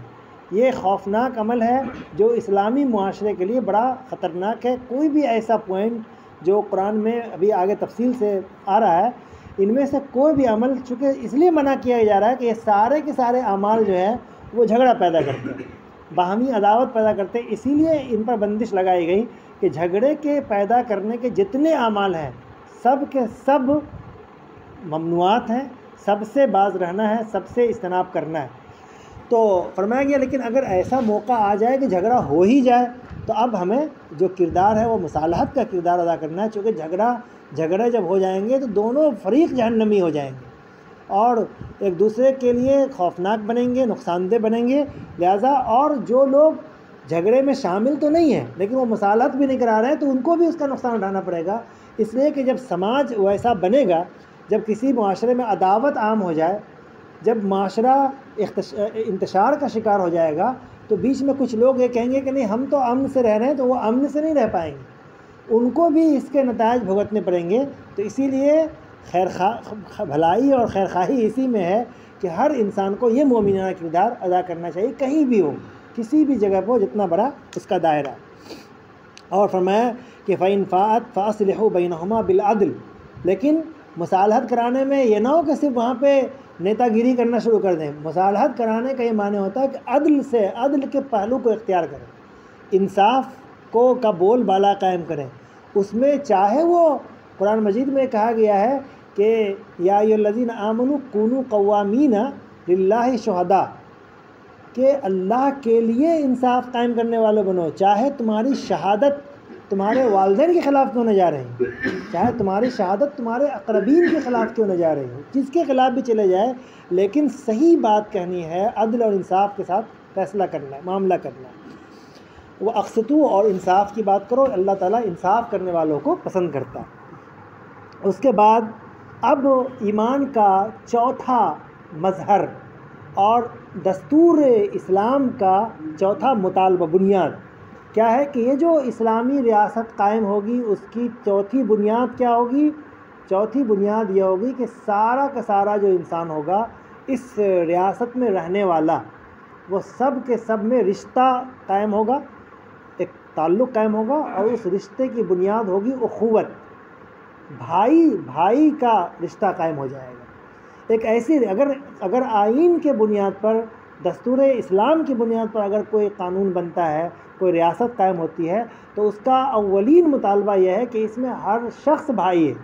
یہ خوفناک عمل ہے جو اسلامی معاشرے کے لیے بڑا خطرناک ہے. کوئی بھی ایسا پوائنٹ جو قرآن میں ابھی آگے تفصیل سے آ رہا ہے، ان میں سے کوئی بھی عمل چونکہ اس لیے منع کیا جا رہا ہے کہ یہ سارے کے سارے اعمال جو ہیں وہ جھگڑا پیدا کرتے ہیں، باہمی عداوت پیدا کرتے ہیں. اسی لیے ان پر بندش لگائی گئی کہ جھگڑے کے پیدا کرنے کے جتنے اعمال ہیں سب کے سب ممنوعات ہیں، سب سے باز رہنا ہے، سب سے اجتناب کرنا ہے. تو فرمایا گیا لیکن اگر ایسا موقع آ جائے کہ جھگڑا ہو ہی جائے تو اب ہمیں جو کردار ہے وہ مصالحت کا کردار ادا کرنا ہے، چونکہ جھگڑے جب ہو جائیں گے تو دونوں فریق جہنمی ہو جائیں گے اور ایک دوسرے کے لیے خوفناک بنیں گے، نقصان دہ بنیں گے. لہٰذا اور جو لوگ جھگڑے میں شامل تو نہیں ہیں لیکن وہ مصالحت بھی نہیں کرا رہے ہیں، تو ان کو بھی اس کا نقصان اٹھانا پڑے گا. اس لیے کہ جب سماج ویسا بنے گا، جب کسی معاشرے میں عداوت عام ہو جائے، جب معاشرہ انتشار کا شکار ہو جائے گا تو بیچ میں کچھ لوگ یہ کہیں گے کہ نہیں ہم تو امن سے رہ رہے ہیں، تو وہ امن سے نہیں رہ پائیں گے، ان کو بھی اس کے نتائج بھگتنے پڑیں گے۔ تو اسی لیے بھلائی اور خیرخواہی اسی میں ہے کہ ہر انسان کو یہ مومنانہ کردار ادا کرنا چاہیے، کہیں بھی ہو، کسی بھی جگہ پہ، جتنا بڑا اس کا دائرہ۔ اور فرمایا کہ فَإِنْ فَاءَتْ فَأَصْلِحُوا بَيْنَهُمَا بِالْعَدْلِ، لیکن مصالحت کرانے میں یہ نہ ہو کہ صرف وہاں پہ نیتا گیری کرنا شروع کر دیں۔ مصالحت کرانے کا یہ معنی ہوتا ہے کہ عدل کے پہلو کو اختیار کریں، انصاف کا بول بالا قائم کریں۔ اس میں چاہے وہ قرآن مجید میں کہا گیا ہے کہ یا ایھا الذین آمنوا کونوا قوامین للہ شہداء، کہ اللہ کے لیے انصاف قائم کرنے والے بنو، چاہے تمہاری شہادت تمہارے والدین کے خلاف کیوں نہ جا رہی ہو، چاہے تمہاری شہادت تمہارے اقربین کے خلاف کیوں نہ جا رہی ہو، جس کے خلاف بھی چلے جائے، لیکن صحیح بات کہنی ہے، عدل اور انصاف کے ساتھ فیصلہ کرنا ہے، معاملہ کرنا ہے۔ وہ اقسطوا، اور انصاف کی بات کرو، اللہ تعالیٰ انصاف کرنے والوں کو پسند کرتا ہے۔ اس کے بعد اب ایمان کا چوتھا مظہر اور دستور اسلام کا چوتھا مطالبہ، بنیاد کیا ہے کہ یہ جو اسلامی ریاست قائم ہوگی اس کی چوتھی بنیاد کیا ہوگی؟ چوتھی بنیاد یہ ہوگی کہ سارا کا سارا جو انسان ہوگا اس ریاست میں رہنے والا، وہ سب کے سب میں رشتہ قائم ہوگا، ایک تعلق قائم ہوگا، اور اس رشتے کی بنیاد ہوگی اخوت، بھائی کا رشتہ قائم ہو جائے گا۔ ایک ایسی اگر آئین کے بنیاد پر، دستور اسلام کی بنیاد پر اگر کوئی قانون بنتا ہے، کوئی ریاست قائم ہوتی ہے، تو اس کا اولین مطالبہ یہ ہے کہ اس میں ہر شخص بھائی ہے،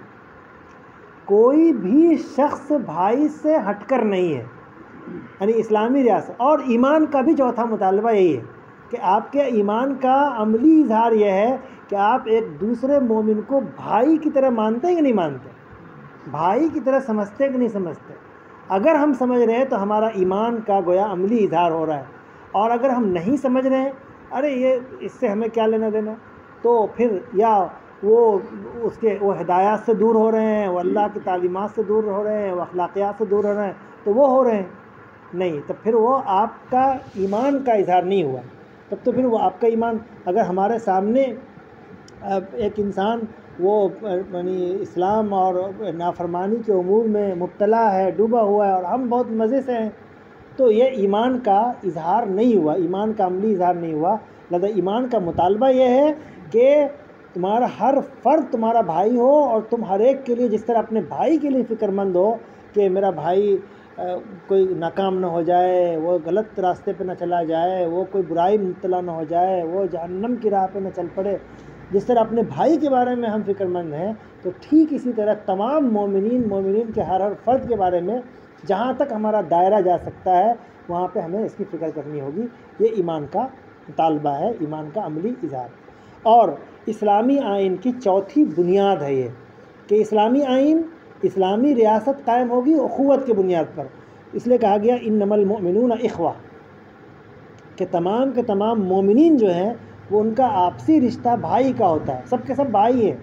کوئی بھی شخص بھائی سے ہٹ کر نہیں ہے، یعنی اسلامی ریاست۔ اور ایمان کا بھی چوتھا مطالبہ یہی ہے کہ آپ کے ایمان کا عملی اظہار یہ ہے کہ آپ ایک دوسرے مومن کو بھائی کی طرح مانتے ہیں کہ نہیں مانتے، بھائی کی طرح سمجھتے ہیں کہ نہیں سمجھتے۔ اگر ہم سمجھ رہے ہیں تو ہمارا ایمان کا گویا عملی اظہار ہو رہا ہے، اور اگر ہم نہیں سمجھ رہے ہیں، ارے یہ اس سے ہمیں کیا لینا دینا، تو پھر یا وہ ہدایات سے دور ہو رہے ہیں، وہ اللہ کی تعلیمات سے دور ہو رہے ہیں، وہ اخلاقیات سے دور ہو رہے ہیں، تو وہ ہو رہے ہیں نہیں، تو پھر وہ آپ کا ایمان کا اظہار نہیں ہوا، تب تو پھر وہ آپ کا ایمان۔ اگر ہمارے سامنے ایک انسان وہ یعنی اسلام اور نافرمانی کے امور میں مبتلا ہے، ڈوبا ہوا ہے، اور ہم بہت مزے سے ہیں، تو یہ ایمان کا اظہار نہیں ہوا، ایمان کا عملی اظہار نہیں ہوا۔ لہذا ایمان کا مطالبہ یہ ہے کہ تمہارا ہر فرد تمہارا بھائی ہو، اور تم ہر ایک کے لیے جس طرح اپنے بھائی کے لیے فکر مند ہو کہ میرا بھائی کوئی ناکام نہ ہو جائے، وہ غلط راستے پہ نہ چلا جائے، وہ کوئی برائی میں مبتلا نہ ہو جائے، وہ جہنم کی راہ پہ نہ چل پڑے، جس طرح اپنے بھائی کے بارے میں ہم فکر مند ہیں، تو ٹھیک اسی طرح تمام مومنین کے ہر فرد کے بارے میں جہاں تک ہمارا دائرہ جا سکتا ہے وہاں پہ ہمیں اس کی فکر کرنی ہوگی۔ یہ ایمان کا مطالبہ ہے، ایمان کا عملی اظہار۔ اور اسلامی آئین کی چوتھی بنیاد ہے یہ کہ اسلامی آئین، اسلامی ریاست قائم ہوگی اخوت کی بنیاد پر۔ اس لیے کہا گیا انما المؤمنون اخوہ، کہ تمام کے تمام مومنین جو ہیں وہ ان کا آپسی رشتہ بھائی کا ہوتا ہے، سب کے سب بھائی ہیں۔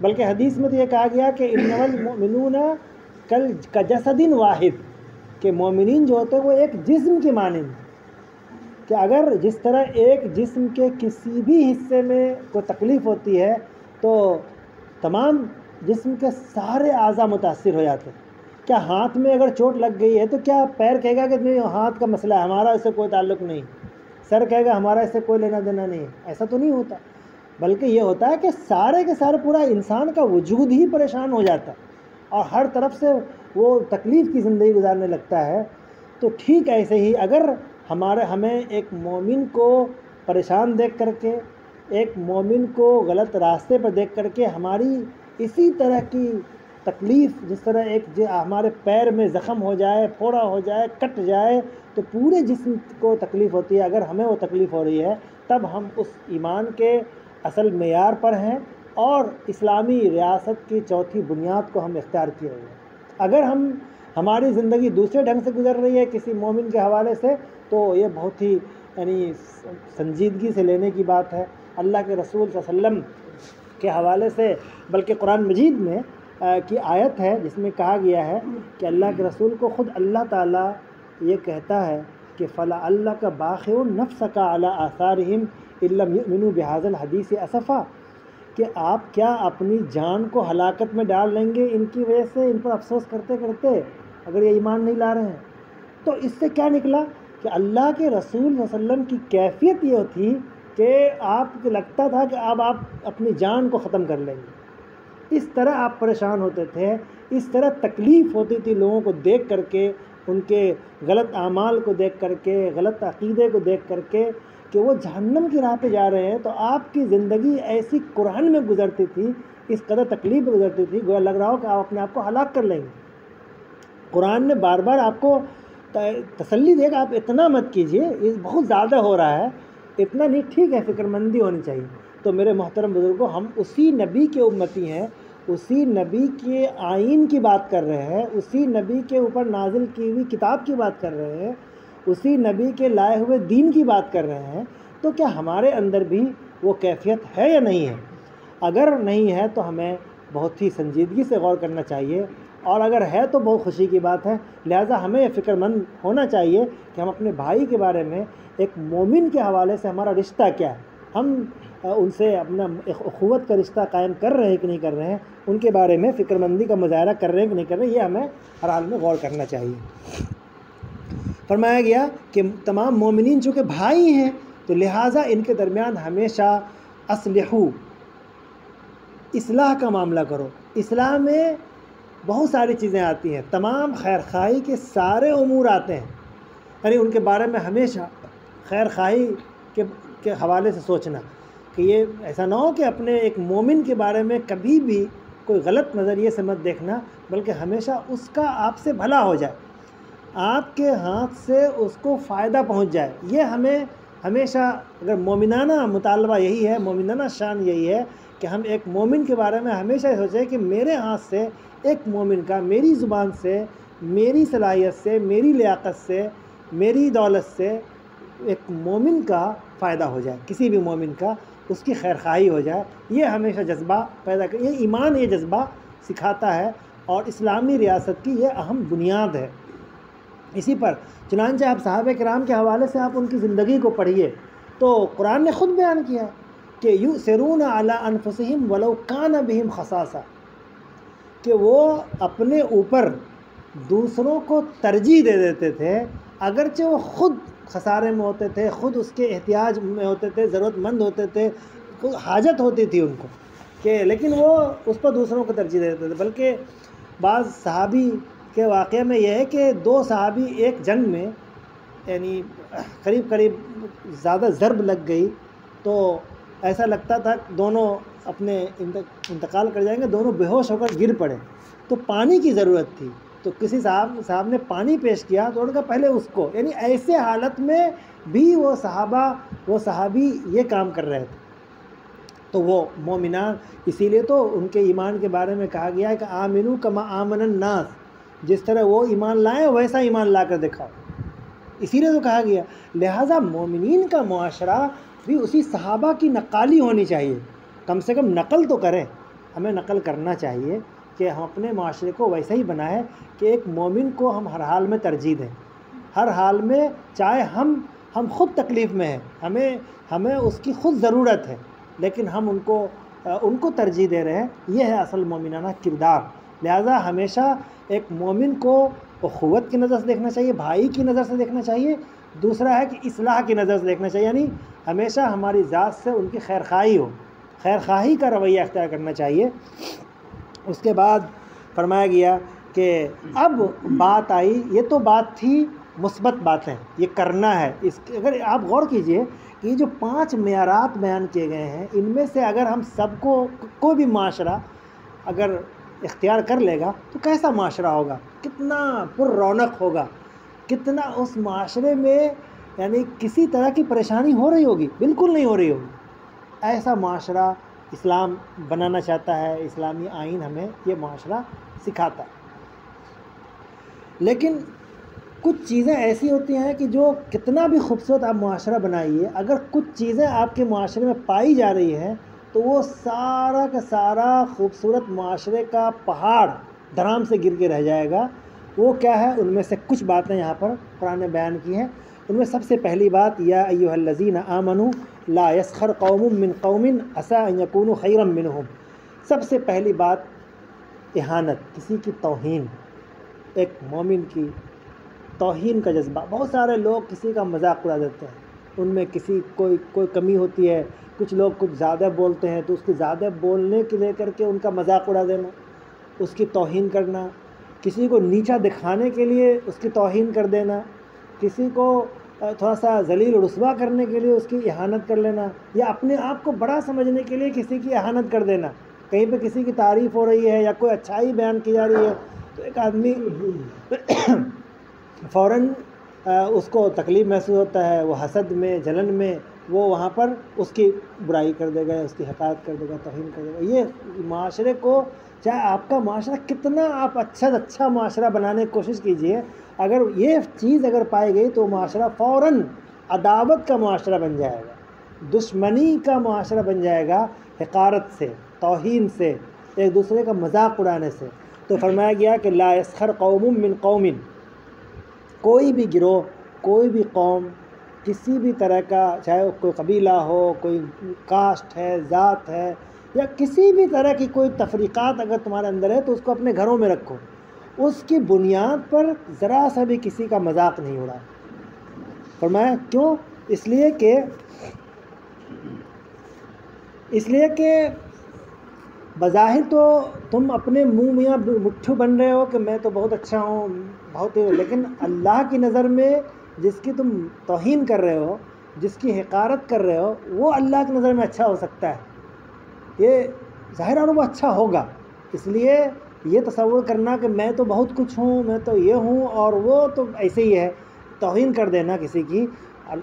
بلکہ حدیث میں تو یہ کہا گیا کہ انما المؤمنون کجسد واحد، کہ مومنین جو ہوتے ہیں وہ ایک جسم کی مانند، کہ اگر جس طرح ایک جسم کے کسی بھی حصے میں کوئی تکلیف ہوتی ہے تو تمام جسم کے سارے اعضاء متاثر ہو جاتے ہیں۔ کیا ہاتھ میں اگر چوٹ لگ گئی ہے تو کیا پیر کہے گا کہ نہیں ہاتھ کا مسئلہ ہے، ہمارا اس سے کوئی تعلق نہیں، سر کہے گا ہمارا اس سے کوئی لینا دینا نہیں ہے؟ ایسا تو نہیں ہوتا، بلکہ یہ ہوتا ہے کہ سارے کے سارے پورا انسان کا وجود ہی پریشان ہو جاتا ہے اور ہر طرف سے وہ تکلیف کی زندگی گزارنے لگتا ہے۔ تو ٹھیک ایسے ہی اگر ہمیں ایک مومن کو پریشان دیکھ کر کے، ایک مومن کو غلط راستے پر دیکھ کر کے ہماری اسی طرح کی تکلیف، جس طرح ہمارے پیر میں زخم ہو جائے، پھوڑا ہو جائے، کٹ جائے، تو پورے جسم کو تکلیف ہوتی ہے، اگر ہمیں وہ تکلیف ہو رہی ہے تب ہم اس ایمان کے اصل معیار پر ہیں اور اسلامی ریاست کی چوتھی بنیاد کو ہم اختیار کیے ہوئے ہیں۔ اگر ہماری زندگی دوسرے ڈھنگ سے گزر رہی ہے کسی مومن کے حوالے سے، تو یہ بہت ہی یعنی سنجیدگی سے لینے کی بات ہے۔ اللہ کے رسول صلی اللہ علیہ وسلم کے حوالے سے بلکہ قرآن مجید میں کی آیت ہے جس میں کہا گیا ہے کہ اللہ کے رسول کو خود اللہ تعالیٰ یہ کہتا ہے کہ فَلَعَلَّكَ بَاخِعٌ نَفْسَكَ عَلَىٰ آثَارِهِمْ إِن لَّمْ يُؤْمِنُوا بِهَٰذَا الْحَدِيثِ أَسَفًا، کہ آپ کیا اپنی جان کو ہلاکت میں ڈال لیں گے ان کی وجہ سے، ان پر افسوس کرتے کرتے، اگر یہ ایمان نہیں لا رہے ہیں؟ تو اس سے کیا نکلا کہ اللہ کے رسول صلی اللہ علیہ وسلم کی کیفیت یہ تھی کہ آپ کو لگتا تھا کہ اب آپ اپنی جان کو ختم کر لیں گے، اس طرح آپ پریشان ہوتے تھے، اس طرح تکلیف ہوتی تھی لوگوں کو دیکھ کر کے، ان کے غلط اعمال کو دیکھ کر کے، غلط عقیدے کو دیکھ کر کے، کہ وہ جہنم کی راہ پہ جا رہے ہیں، تو آپ کی زندگی ایسی قرآن میں گزرتی تھی، اس قدر تکلیف میں گزرتی تھی، گویا لگ رہا ہو کہ آپ اپنے آپ کو ہلاک کر لیں گے۔ قرآن نے بار بار آپ کو تسلی دے گا، آپ اتنا مت کیجئے، یہ بہت زیادہ ہو رہا ہے، اتنا نہیں، ٹھیک ہے، فکر مندی ہونی چاہیے۔ تو میرے محترم بزرگوں، ہم اسی نبی کے امتی ہیں، اسی نبی کے آئین کی بات کر رہے ہیں، اسی نبی کے اوپر نازل کی ہوئی کتاب کی بات کر رہے ہیں، اسی نبی کے لائے ہوئے دین کی بات کر رہے ہیں، تو کیا ہمارے اندر بھی وہ کیفیت ہے یا نہیں ہے؟ اگر نہیں ہے تو ہمیں بہت ہی سنجیدگی سے غور کرنا چاہیے، اور اگر ہے تو بہت خوشی کی بات ہے۔ لہٰذا ہمیں فکر مند ہونا چاہیے کہ ہم اپنے بھائی کے بارے میں ایک مومن کے حوالے سے ہمارا رشتہ کیا ہے، ہم ان سے اپنا اخوت کا رشتہ قائم کر رہے ہیں کہ نہیں کر رہے ہیں، ان کے بارے میں فکر مندی کا مظاہرہ کر رہے ہیں کہ نہیں کر رہے ہیں، یہ ہمیں ہر حال میں غور کرنا چاہیے۔ فرمایا گیا کہ تمام مومنین چونکہ بھائی ہیں تو لہٰذا ان کے درمیان ہمیشہ اصلحو، اصلاح کا معاملہ کرو۔ اصلاح میں بہت ساری چیزیں آتی ہیں، تمام خیر خواہی کے سارے امور آتے ہیں، یعنی ان کے بارے میں ہمیشہ خیر خواہی کے حوالے سے سوچنا، کہ یہ ایسا نہ ہو کہ اپنے ایک مومن کے بارے میں کبھی بھی کوئی غلط نظریے سے مت دیکھنا، بلکہ ہمیشہ اس کا آپ سے بھلا ہو جائے، آپ کے ہاتھ سے اس کو فائدہ پہنچ جائے۔ یہ ہمیں ہمیشہ، اگر مومنانہ مطالبہ یہی ہے، مومنانہ شان یہی ہے کہ ہم ایک مومن کے بارے میں ہمیشہ یہ سوچیں کہ میرے ہاتھ سے ایک مومن کا، میری زبان سے، میری صلاحیت سے، میری لیاقت سے، میری دولت سے ایک مومن کا فائدہ ہو جائے، کسی بھی مومن کا، اس کی خیر خواہی ہو جائے۔ یہ ہمیشہ جذبہ پیدا کر، یہ ایمان یہ جذبہ سکھاتا ہے، اور اسلامی ریاست کی یہ اہم بنیاد ہے۔ اسی پر چنانچہ آپ صحابہ کرام کے حوالے سے آپ ان کی زندگی کو پڑھیے تو قرآن نے خود بیان کیا کہ یؤثرون علی انفسہم ولو کان بہم خصاصہ، کہ وہ اپنے اوپر دوسروں کو ترجیح دے دیتے تھے، اگرچہ وہ خود خسارے میں ہوتے تھے، خود اس کے احتیاج میں ہوتے تھے، ضرورت مند ہوتے تھے، حاجت ہوتی تھی ان کو، کہ لیکن وہ اس پر دوسروں کو ترجیح دے دیتے تھے۔ بلکہ بعض صحابی کے واقعے میں یہ ہے کہ دو صحابی ایک جنگ میں، یعنی قریب زیادہ ضرب لگ گئی، تو ایسا لگتا تھا دونوں اپنے انتقال کر جائیں گے، دونوں بے ہوش ہو کر گر پڑے، تو پانی کی ضرورت تھی، تو کسی صاحب نے پانی پیش کیا، تو ان کا پہلے اس کو، یعنی ایسے حالت میں بھی وہ صحابی یہ کام کر رہے تھے۔ تو وہ مومنان، اسی لیے تو ان کے ایمان کے بارے میں کہا گیا ہے کہ آمنو کما آمن الناس، جس طرح وہ ایمان لائیں ویسا ایمان لا کر دکھاؤ، اسی لیے تو کہا گیا۔ لہٰذا مومنین کا معاشرہ بھی اسی صحابہ کی نقالی ہونی چاہیے، کم سے کم نقل تو کریں، ہمیں نقل کرنا چاہیے کہ ہم اپنے معاشرے کو ویسا ہی بنائیں کہ ایک مومن کو ہم ہر حال میں ترجیح دیں، ہر حال میں، چاہے ہم خود تکلیف میں ہیں، ہمیں اس کی خود ضرورت ہے، لیکن ہم ان کو ترجیح دے رہے ہیں، یہ ہے اصل مومنانہ کردار۔ لہٰذا ہمیشہ ایک مومن کو اخوت کی نظر سے دیکھنا چاہیے، بھائی کی نظر سے دیکھنا چاہیے، دوسرا ہے کہ اصلاح کی نظر سے دیکھنا چاہیے، یعنی ہمیشہ ہماری ذات سے ان کی خیر خواہی ہو، خیر خواہی کا رویہ اختیار کرنا چاہیے۔ اس کے بعد فرمایا گیا کہ اب بات آئی، یہ تو بات تھی مثبت باتیں، یہ کرنا ہے، اگر آپ غور کیجئے کہ یہ جو 5 معیارات بیان کیے گئے ہیں، ان میں سے اگر ہم سب کو بھی معاشرہ اگر اختیار کر لے گا تو کیسا معاشرہ ہوگا، کتنا پر رونق ہوگا، کتنا اس معاشرے میں یعنی کسی طرح کی پریشانی ہو رہی ہوگی، بالکل نہیں ہو رہی ہوگی۔ ایسا معاشرہ اسلام بنانا چاہتا ہے، اسلامی آئین ہمیں یہ معاشرہ سکھاتا ہے۔ لیکن کچھ چیزیں ایسی ہوتی ہیں کہ جو کتنا بھی خوبصورت آپ معاشرہ بنائیے، اگر کچھ چیزیں آپ کے معاشرے میں پائی جا رہی ہیں تو وہ سارا کا سارا خوبصورت معاشرے کا پہاڑ دھڑام سے گر کے رہ جائے گا، وہ کیا ہے؟ ان میں سے کچھ باتیں یہاں پر قرآن نے بیان کی ہیں۔ ان میں سب سے پہلی بات یا ایھا الذین آمنوا لا یسخر قوم من قوم عسیٰ ان یکونوا خیرا منہم۔ سب سے پہلی بات اہانت، کسی کی توہین، ایک مومن کی توہین کا جذبہ۔ بہت سارے لوگ کسی کا مذاق اڑا دیتے ہیں، ان میں کسی کوئی کمی ہوتی ہے، کچھ لوگ کچھ زیادہ بولتے ہیں تو اس کی زیادہ بولنے کے لے کر کے ان کا مذاق اڑا دینا، اس کی توہین کرنا، کسی کو نیچا دکھانے کے لیے اس کی توہین کر دینا، کسی کو تھوڑا سا ذلیل و رسوا کرنے کے لیے اس کی اہانت کر لینا، یا اپنے آپ کو بڑا سمجھنے کے لیے کسی کی اہانت کر دینا۔ کہیں پہ کسی کی تعریف ہو رہی ہے یا کوئی اچھائی بیان کی جا رہی ہے تو ایک آدمی فوراً اس کو تکلیف محسوس ہوتا ہے، وہ حسد میں، جلن میں وہ وہاں پر اس کی برائی کر دے گا، اس کی حقارت کر دے گا، توہین کر دے گا۔ یہ معاشرے کو، چاہے آپ کا معاشرہ کتنا آپ اچھا معاشرہ بنانے کی کوشش کیجئے، اگر یہ چیز اگر پائی گئی تو معاشرہ فوراً عداوت کا معاشرہ بن جائے گا، دشمنی کا معاشرہ بن جائے گا، حقارت سے، توہین سے، ایک دوسرے کا مذاق اڑانے سے۔ تو فرمایا گیا کہ لا یسخر قوم من قوم، کوئی بھی گروہ، کوئی بھی قوم، کسی بھی طرح کا، چاہے کوئی قبیلہ ہو، کوئی کاسٹ ہے، ذات ہے، یا کسی بھی طرح کی کوئی تفریقات اگر تمہارے اندر ہے تو اس کو اپنے گھروں میں رکھو، اس کی بنیاد پر ذرا سا بھی کسی کا مذاق نہیں اڑا۔ فرمایا کیوں؟ اس لیے کہ بظاہر تو تم اپنے منہ میاں مٹھو بن رہے ہو کہ میں تو بہت اچھا ہوں، بہت، لیکن اللہ کی نظر میں جس کی تم توہین کر رہے ہو، جس کی حقارت کر رہے ہو، وہ اللہ کی نظر میں اچھا ہو سکتا ہے، یہ ظاہر ہے وہ اچھا ہوگا۔ اس لیے یہ تصور کرنا کہ میں تو بہت کچھ ہوں، میں تو یہ ہوں اور وہ تو ایسے ہی ہے، توہین کر دینا کسی کی،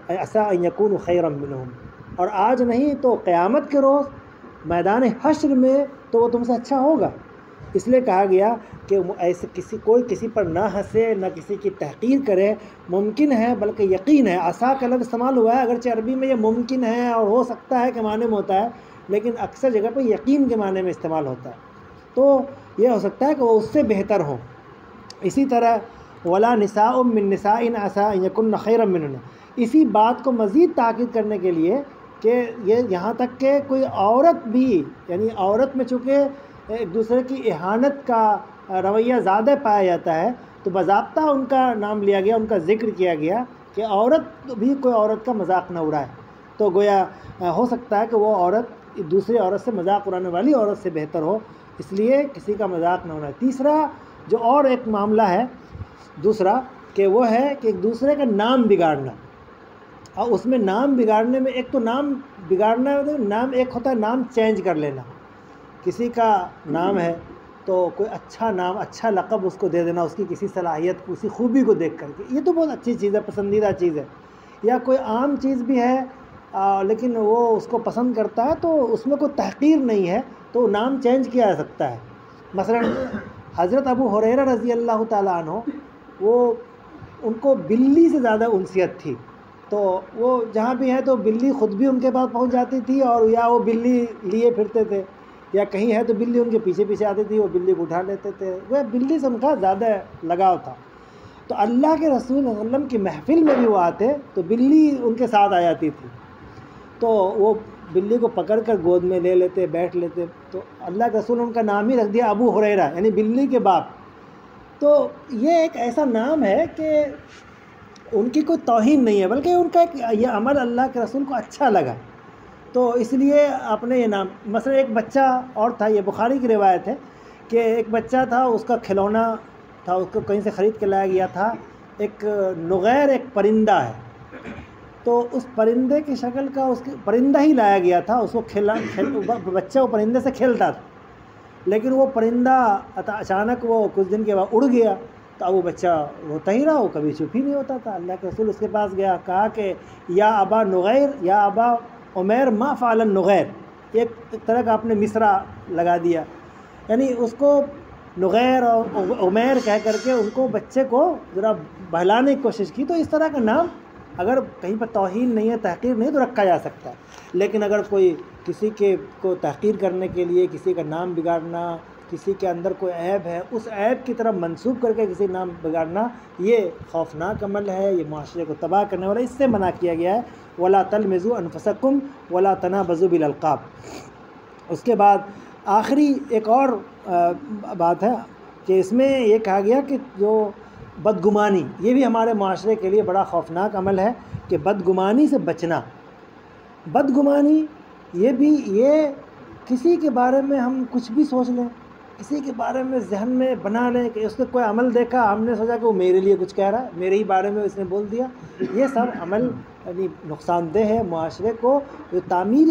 عسیٰ ان یکونوا خیرا منہم، اور آج نہیں تو قیامت کے روز میدان حشر میں تو وہ تم سے اچھا ہوگا۔ اس لیے کہا گیا کہ ایسے کوئی کسی پر نہ ہنسے، نہ کسی کی تحقیر کرے، ممکن ہے بلکہ یقین ہے۔ عسیٰ کا لفظ استعمال ہوا ہے، اگرچہ عربی میں یہ ممکن ہے اور ہو سکتا ہے کے معنی میں ہوتا ہے، لیکن اکثر جگہ پہ یقین کے معنی میں استعمال ہوتا ہے، تو یہ ہو سکتا ہے کہ وہ اس سے بہتر ہوں۔ اسی طرح ولا نساء من نساء عسیٰ ان یکن خیرا منہن، اسی بات کو مزید تاکید کرنے کے لیے کہ یہ یہاں تک کہ کوئی عورت بھی، یعنی عورت میں چونکہ ایک دوسرے کی اہانت کا رویہ زیادہ پایا جاتا ہے تو باضابطہ ان کا نام لیا گیا، ان کا ذکر کیا گیا کہ عورت بھی کوئی عورت کا مذاق نہ اڑائے، تو گویا ہو سکتا ہے کہ وہ عورت دوسری عورت سے مذاق اڑانے والی عورت سے بہتر ہو، اس لیے کسی کا مذاق نہ اڑائے۔ تیسرا جو اور ایک معاملہ ہے دوسرا، کہ وہ ہے کہ ایک دوسرے کا نام بگاڑنا، اور اس میں نام بگاڑنے میں ایک تو نام بگاڑنا ہے، نام ایک ہوتا ہے نام چینج کر لینا، کسی کا نام ہے تو کوئی اچھا نام، اچھا لقب اس کو دے دینا، اس کی کسی صلاحیت کو، اسی خوبی کو دیکھ کر کے، یہ تو بہت اچھی چیز ہے، پسندیدہ چیز ہے۔ یا کوئی عام چیز بھی ہے لیکن وہ اس کو پسند کرتا ہے تو اس میں کوئی تحقیر نہیں ہے تو نام چینج کیا جا سکتا ہے۔ مثلا حضرت ابو ہریرہ رضی اللہ تعالیٰ عنہ، وہ ان کو بلی سے زیادہ انسیت تھی، تو وہ جہاں بھی ہیں تو بلی خود بھی ان کے پاس پہنچ جاتی تھی، اور یا وہ بلی لیے پھرتے تھے، یا کہیں ہے تو بلی ان کے پیچھے پیچھے آتی تھی، وہ بلی کو اٹھا لیتے تھے، وہ بلی سے ان کا زیادہ لگاؤ تھا۔ تو اللہ کے رسول صلی اللہ علیہ وسلم کی محفل میں بھی وہ آتے تو بلی ان کے ساتھ آ جاتی تھی، تو وہ بلی کو پکڑ کر گود میں لے لیتے، بیٹھ لیتے، تو اللہ کے رسول نے ان کا نام ہی رکھ دیا ابو ہریرہ، یعنی بلی کے باپ۔ تو یہ ایک ایسا نام ہے کہ ان کی کوئی توہین نہیں ہے، بلکہ ان کا یہ عمل اللہ کے رسول کو اچھا لگا، تو اس لیے آپ نے یہ نام۔ مثلا ایک بچہ اور تھا، یہ بخاری کی روایت ہے کہ ایک بچہ تھا، اس کا کھلونا تھا، اس کو کہیں سے خرید کے لایا گیا تھا، ایک نغیر، ایک پرندہ ہے، تو اس پرندے کی شکل کا اس پرندہ ہی لایا گیا تھا، اس کو بچہ وہ پرندے سے کھیلتا تھا، لیکن وہ پرندہ اچانک وہ کچھ دن کے بعد اڑ گیا، تو اب وہ بچہ روتا ہی رہا، وہ کبھی چپ ہی نہیں ہوتا تھا۔ اللہ کے رسول اس کے پاس گیا، کہا کہ یا ابا نغیر، یا ابا عمیر ما فعل النغیر، ایک طرح کا آپ نے مصرع لگا دیا، یعنی اس کو نغیر اور عمیر کہہ کر کے ان کو، بچے کو ذرا بہلانے کی کوشش کی۔ تو اس طرح کا نام اگر کہیں پر توہین نہیں ہے، تحقیر نہیں، تو رکھا جا سکتا ہے، لیکن اگر کوئی کسی کے کو تحقیر کرنے کے لیے کسی کا نام بگاڑنا، کسی کے اندر کوئی عیب ہے اس عیب کی طرف منسوب کر کے کسی نام بگاڑنا یہ خوفناک عمل ہے، یہ معاشرے کو تباہ کرنے والا، اس سے منع کیا گیا ہے۔ وَلَا تَلْمِزُوا أَنفُسَكُمْ وَلَا تَنَابَزُوا بِالْأَلْقَابِ۔ اس کے بعد آخری ایک اور بات ہے کہ اس میں یہ کہا گیا کہ جو بدگمانی، یہ بھی ہمارے معاشرے کے لیے بڑا خوفناک عمل ہے کہ بدگمانی سے بچنا۔ بدگمانی یہ کسی کے بارے میں ہم کچھ بھی سوچ لیں، کسی کے بارے میں ذہن میں بنا لیں کہ اس نے کوئی عمل دیکھا، ہم نے سوچا کہ وہ میرے لیے کچھ کہہ رہا ہے، میرے ہی بارے میں اس نے بول دیا۔ یہ سب عمل یعنی نقصان دہ ہے معاشرے کو، جو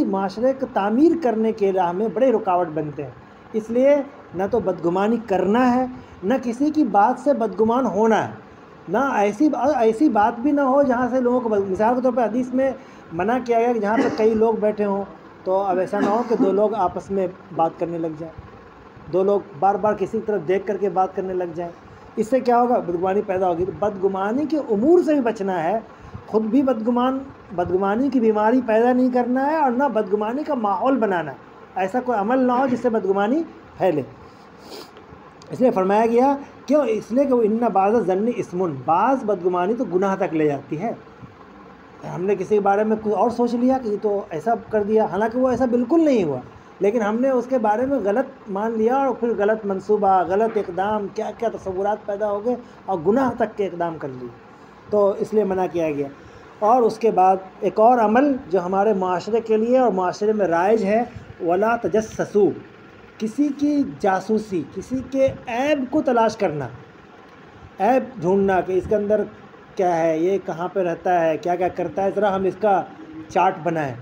معاشرے کو تعمیر کرنے کے راہ میں بڑے رکاوٹ بنتے ہیں۔ اس لیے نہ تو بدگمانی کرنا ہے، نہ کسی کی بات سے بدگمان ہونا ہے، نہ ایسی بات بھی نہ ہو جہاں سے لوگوں کو مثال کے طور پہ حدیث میں منع کیا گیا کہ جہاں پہ کئی لوگ بیٹھے ہوں تو اب ایسا نہ ہو کہ دو لوگ آپس میں بات کرنے لگ جائیں، دو لوگ بار بار کسی کی طرف دیکھ کر کے بات کرنے لگ جائیں۔ اس سے کیا ہوگا؟ بدگمانی پیدا ہوگی۔ تو بدگمانی کے امور سے بھی بچنا ہے، خود بھی بدگمانی کی بیماری پیدا نہیں کرنا ہے، اور نہ بدگمانی کا ماحول بنانا ہے، ایسا کوئی عمل نہ ہو جس سے بدگمانی پھیلے۔ اس لیے فرمایا گیا کیوں؟ اس لیے کہ ان بعض الظن اسم، بعض بدگمانی تو گناہ تک لے جاتی ہے۔ ہم نے کسی کے بارے میں کچھ اور سوچ لیا کہ یہ تو ایسا کر دیا، حالانکہ وہ ایسا بالکل نہیں ہوا، لیکن ہم نے اس کے بارے میں غلط مان لیا، اور پھر غلط منصوبہ، غلط اقدام، کیا کیا تصورات پیدا ہو گئے، اور گناہ تک کے اقدام کر لیے۔ تو اس لیے منع کیا گیا۔ اور اس کے بعد ایک اور عمل جو ہمارے معاشرے کے لیے اور معاشرے میں رائج ہے، ولا تجسسوا، کسی کی جاسوسی، کسی کے عیب کو تلاش کرنا، عیب ڈھونڈنا کہ اس کے اندر کیا ہے، یہ کہاں پہ رہتا ہے، کیا کیا کرتا ہے، ذرا ہم اس کا چارٹ بنائیں،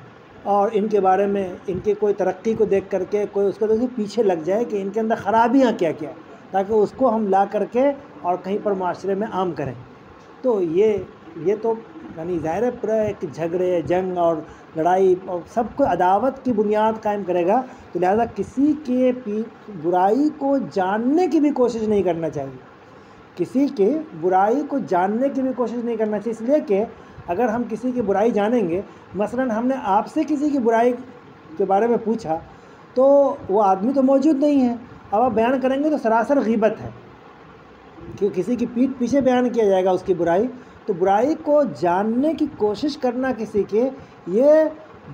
اور ان کے بارے میں، ان کے کوئی ترقی کو دیکھ کر کے کوئی اس کو پیچھے لگ جائے کہ ان کے اندر خرابیاں کیا کیا، تاکہ اس کو ہم لا کر کے اور کہیں پر معاشرے میں عام کریں۔ تو یہ تو یعنی ظاہر ہے پورا ایک جھگڑے، جنگ اور لڑائی اور سب کو عداوت کی بنیاد قائم کرے گا۔ تو لہذا کسی کے برائی کو جاننے کی بھی کوشش نہیں کرنا چاہیے، کسی کے برائی کو جاننے کی بھی کوشش نہیں کرنا چاہیے، اس لیے کہ اگر ہم کسی کی برائی جانیں گے، مثلا ہم نے آپ سے کسی کی برائی کے بارے میں پوچھا تو وہ آدمی تو موجود نہیں ہے، اب آپ بیان کریں گے تو سراسر غیبت ہے، کہ کسی کی پیٹھ پیچھے بیان کیا جائے گا اس کی برائی۔ تو برائی کو جاننے کی کوشش کرنا کسی کے، یہ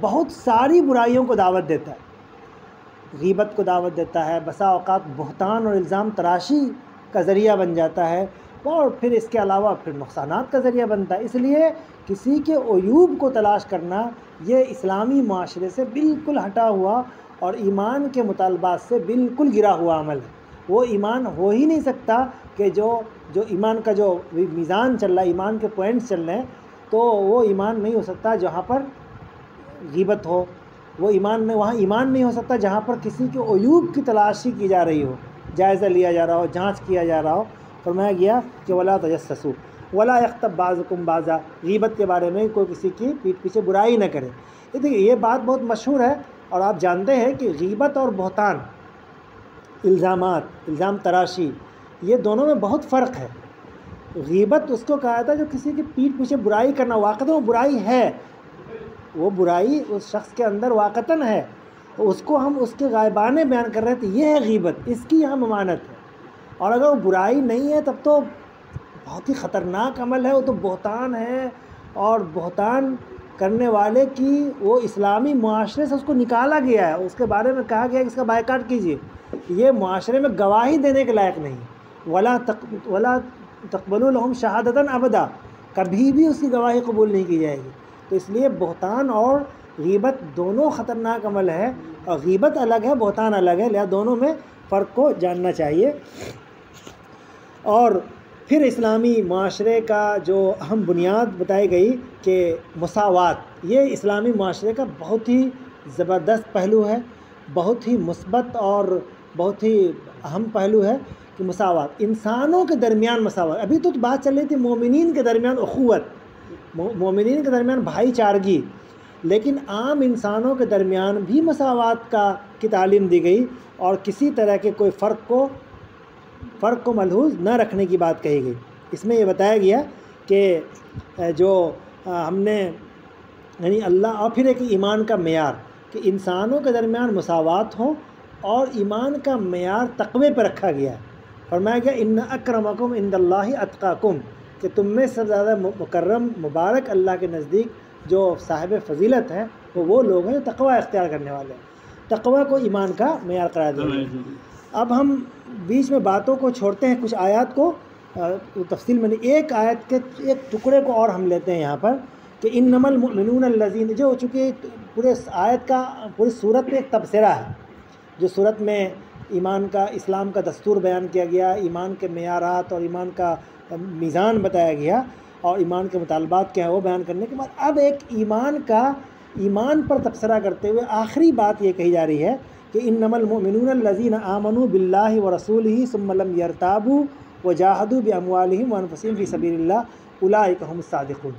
بہت ساری برائیوں کو دعوت دیتا ہے، غیبت کو دعوت دیتا ہے، بسا اوقات بہتان اور الزام تراشی کا ذریعہ بن جاتا ہے، اور پھر اس کے علاوہ پھر نقصانات کا ذریعہ بنتا ہے۔ اس لیے کسی کے عیوب کو تلاش کرنا یہ اسلامی معاشرے سے بالکل ہٹا ہوا اور ایمان کے مطالبات سے بالکل گرا ہوا عمل ہے۔ وہ ایمان ہو ہی نہیں سکتا کہ جو ایمان کا جو میزان چل رہا ہے، ایمان کے پوائنٹس چل رہے ہیں، تو وہ ایمان نہیں ہو سکتا جہاں پر غیبت ہو، وہ وہاں ایمان نہیں ہو سکتا جہاں پر کسی کے عیوب کی تلاشی کی جا رہی ہو، جائزہ لیا جا رہا ہو، جانچ کیا جا رہا ہو۔ فرمایا گیا کہ ولا تجسسوا ولا یغتب بعضکم بعضا، غیبت کے بارے میں کوئی کسی کی پیٹھ پیچھے برائی نہ کرے۔ یہ بات بہت مشہور ہے، اور آپ جانتے ہیں کہ غیبت اور بہتان، الزام تراشی، یہ دونوں میں بہت فرق ہے۔ غیبت اس کو کہا تھا جو کسی کی پیٹھ پیچھے برائی کرنا، واقعتاً وہ برائی ہے، وہ برائی اس شخص کے اندر واقعتاً ہے، اس کو ہم اس کے غائبانے بیان کر رہے تھے، یہ ہے غیبت، اس کی یہاں ممانت ہے۔ اور اگر وہ برائی نہیں ہے تب تو بہت ہی خطرناک عمل ہے، وہ تو بہتان ہے، اور بہتان کرنے والے کی وہ اسلامی معاشرے سے اس کو نکالا گیا ہے، اس کے بارے میں کہا گیا ہے کہ اس کا بائیکاٹ کیجیے، یہ معاشرے میں گواہی دینے کے لائق نہیں۔ ولا تقبلوا لهم شہادتاً ابدا، کبھی بھی اس کی گواہی قبول نہیں کی جائے گی۔ تو اس لیے بہتان اور غیبت دونوں خطرناک عمل ہے، اور غیبت الگ ہے، بہتان الگ ہے، لہذا دونوں میں فرق کو جاننا چاہیے۔ اور پھر اسلامی معاشرے کا جو اہم بنیاد بتائی گئی کہ مساوات، یہ اسلامی معاشرے کا بہت ہی زبردست پہلو ہے، بہت ہی مثبت اور بہت ہی اہم پہلو ہے کہ مساوات، انسانوں کے درمیان مساوات۔ ابھی تو بات چل رہی تھی مومنین کے درمیان اخوت، مومنین کے درمیان بھائی چارگی، لیکن عام انسانوں کے درمیان بھی مساوات کی تعلیم دی گئی، اور کسی طرح کے کوئی فرق کو ملحوظ نہ رکھنے کی بات کہی گئی۔ اس میں یہ بتایا گیا کہ جو ہم نے یعنی اللہ، اور پھر ایک ایمان کا معیار کہ انسانوں کے درمیان مساوات ہو، اور ایمان کا معیار تقوی پہ رکھا گیا ہے. فرمایا گیا ان اکرمکم عند اللہ اتقاکم، کہ تم میں سب سے زیادہ مکرم مبارک اللہ کے نزدیک جو صاحب فضیلت ہیں وہ لوگ ہیں جو تقوی اختیار کرنے والے ہیں. تقوی کو ایمان کا معیار قرار دیا گیا. اب ہم بیچ میں باتوں کو چھوڑتے ہیں، کچھ آیات کو تفصیل میں نہیں، ایک آیت کے ایک ٹکڑے کو اور ہم لیتے ہیں یہاں پر کہ انما المؤمنون الذین، جو چونکہ پورے آیت کا پوری صورت میں ایک تبصرہ ہے، جو صورت میں ایمان کا اسلام کا دستور بیان کیا گیا، ایمان کے معیارات اور ایمان کا میزان بتایا گیا اور ایمان کے مطالبات کیا ہے وہ بیان کرنے کے بعد اب ایک ایمان پر تبصرہ کرتے ہوئے آخری بات یہ کہی جا رہی ہے کہ انما المؤمنون الذین آمنوا باللہ ورسولہ ثم لم یرتابوا وجاہدوا باموالہم وانفسہم فی سبیل اللہ اولئک هم الصادقون.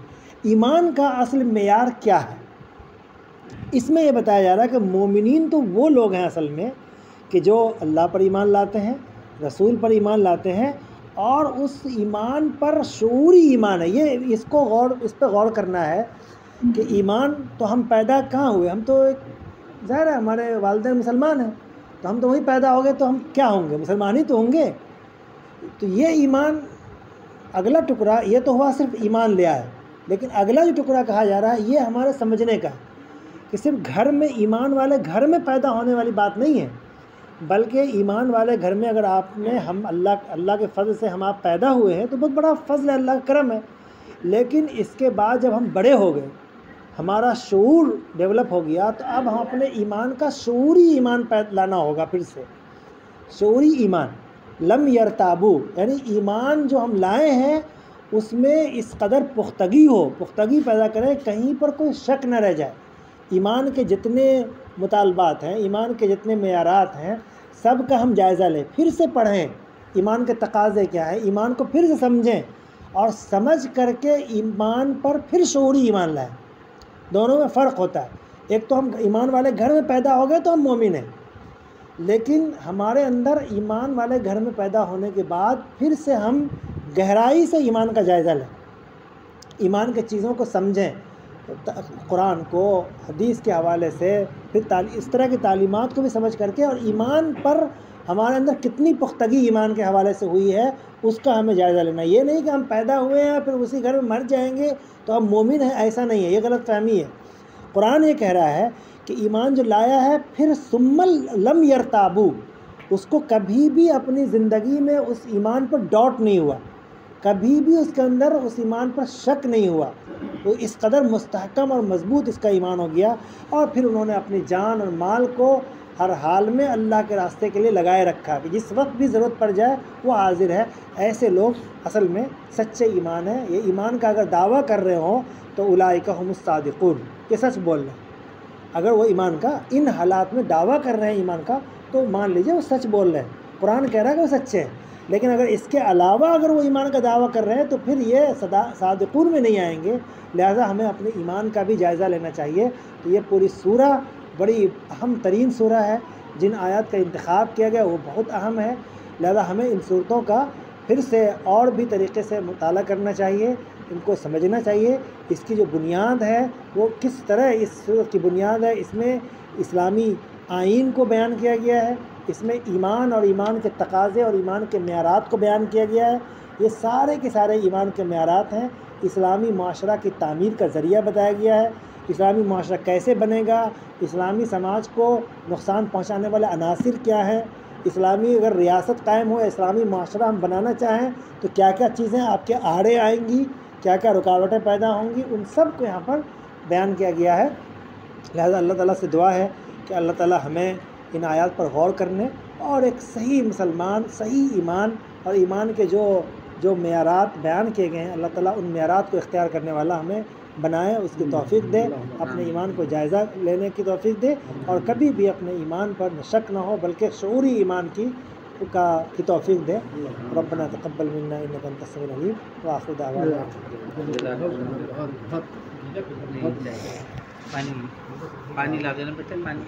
ایمان کا اصل معیار کیا ہے؟ اس میں یہ بتایا جا رہا ہے کہ مومنین تو وہ لوگ ہیں اصل میں کہ جو اللہ پر ایمان لاتے ہیں، رسول پر ایمان لاتے ہیں، اور اس ایمان پر شعوری ایمان ہے. یہ اس پہ غور کرنا ہے کہ ایمان تو ہم پیدا کہاں ہوئے؟ ہم تو ایک ظاہر ہے ہمارے والدین مسلمان ہیں تو ہم تو وہیں پیدا ہو گئے، تو ہم کیا ہوں گے؟ مسلمان ہی تو ہوں گے. تو یہ ایمان اگلا ٹکڑا یہ تو ہوا صرف ایمان لیا ہے، لیکن اگلا جو ٹکڑا کہا جا رہا ہے یہ ہمارے سمجھنے کا کہ صرف گھر میں ایمان والے گھر میں پیدا ہونے والی بات نہیں ہے، بلکہ ایمان والے گھر میں اگر آپ نے اللہ کے فضل سے ہم آپ پیدا ہوئے ہیں تو بہت بڑا فضل ہے، اللہ کا کرم ہے. لیکن اس کے بعد جب ہم بڑے ہو گئے، ہمارا شعور ڈیولپ ہو گیا، تو اب ہم اپنے ایمان کا شعوری ایمان لانا ہوگا. پھر سے شعوری ایمان، لم یرتابو، یعنی ایمان جو ہم لائے ہیں اس میں اس قدر پختگی پیدا کریں کہیں پر کوئی شک نہ رہ جائے. ایمان کے جتنے مطالبات ہیں، ایمان کے جتنے معیارات ہیں، سب کا ہم جائزہ لیں، پھر سے پڑھیں ایمان کے تقاضے کیا ہے، ایمان کو پھر سے سمجھیں اور سمجھ کر کے ایمان پر پھر شعوری ایمان لائیں. دونوں میں فرق ہوتا ہے. ایک تو ہم ایمان والے گھر میں پیدا ہو گئے تو ہم مومن ہیں، لیکن ہمارے اندر ایمان والے گھر میں پیدا ہونے کے بعد پھر سے ہم گہرائی سے ایمان کا جائزہ لیں، ایمان کے چیزوں کو سمجھیں، قرآن کو حدیث کے حوالے سے، پھر اس طرح کی تعلیمات کو بھی سمجھ کر کے، اور ایمان پر ہمارے اندر کتنی پختگی ایمان کے حوالے سے ہوئی ہے اس کا ہمیں جائزہ لینا. یہ نہیں کہ ہم پیدا ہوئے ہیں پھر اسی گھر میں مر جائیں گے تو ہم مومن ہیں، ایسا نہیں ہے، یہ غلط فہمی ہے. قرآن یہ کہہ رہا ہے کہ ایمان جو لایا ہے پھر ثم لم یرتابو، اس کو کبھی بھی اپنی زندگی میں اس ایمان پر ڈاؤٹ نہیں ہوا، کبھی بھی اس کے اندر اس ایمان پر شک نہیں ہوا. وہ اس قدر مستحکم اور مضبوط اس کا ایمان ہو گیا، اور پھر انہوں نے اپنی جان اور مال کو ہر حال میں اللہ کے راستے کے لیے لگائے رکھا کہ جس وقت بھی ضرورت پڑ جائے وہ حاضر ہے. ایسے لوگ اصل میں سچے ایمان ہیں. یہ ایمان کا اگر دعویٰ کر رہے ہوں تو اولئک هم الصادقون، یہ سچ بول رہے ہیں. اگر وہ ایمان کا ان حالات میں دعویٰ کر رہے ہیں ایمان کا تو مان لیجئے وہ سچ بول رہے ہیں. قرآن کہہ رہا ہے کہ وہ سچے ہیں، لیکن اگر اس کے علاوہ اگر وہ ایمان کا دعویٰ کر رہے ہیں تو پھر یہ صادقون میں نہیں آئیں گے. لہٰذا ہمیں اپنے ایمان کا بھی جائزہ لینا چاہیے. تو یہ پوری سورہ بڑی اہم ترین سورہ ہے، جن آیات کا انتخاب کیا گیا وہ بہت اہم ہے. لہٰذا ہمیں ان صورتوں کا پھر سے اور بھی طریقے سے مطالعہ کرنا چاہیے، ان کو سمجھنا چاہیے. اس کی جو بنیاد ہے وہ کس طرح اس صورت کی بنیاد ہے، اس میں اسلامی آئین کو بیان کیا گیا ہے، اس میں ایمان اور ایمان کے تقاضے اور ایمان کے معیارات کو بیان کیا گیا ہے. یہ سارے کے سارے ایمان کے معیارات ہیں. اسلامی معاشرہ کی تعمیر کا ذریعہ بتایا گیا ہے. اسلامی معاشرہ کیسے بنے گا، اسلامی سماج کو نقصان پہنچانے والے عناصر کیا ہیں، اسلامی اگر ریاست قائم ہو، اسلامی معاشرہ ہم بنانا چاہیں تو کیا کیا چیزیں آپ کے آڑے آئیں گی، کیا کیا رکاوٹیں پیدا ہوں گی، ان سب کو یہاں پر بیان کیا گیا ہے. لہذا اللہ تعالیٰ سے دعا ہے کہ اللہ تعالیٰ ہمیں ان آیات پر غور کرنے اور ایک صحیح مسلمان، صحیح ایمان اور ایمان کے جو معیارات بیان کیے گئے ہیں، اللہ تعالیٰ ان معیارات کو اختیار کرنے والا ہمیں بنائے، اس کی توفیق دے، اپنے ایمان کو جائزہ لینے کی توفیق دے، اور کبھی بھی اپنے ایمان پر شک نہ ہو بلکہ شعوری ایمان کی توفیق دے. ربنا تقبل منا انک انت السمیع العلیم وآخر دعوانا. پانی لا دینا بیٹا، پانی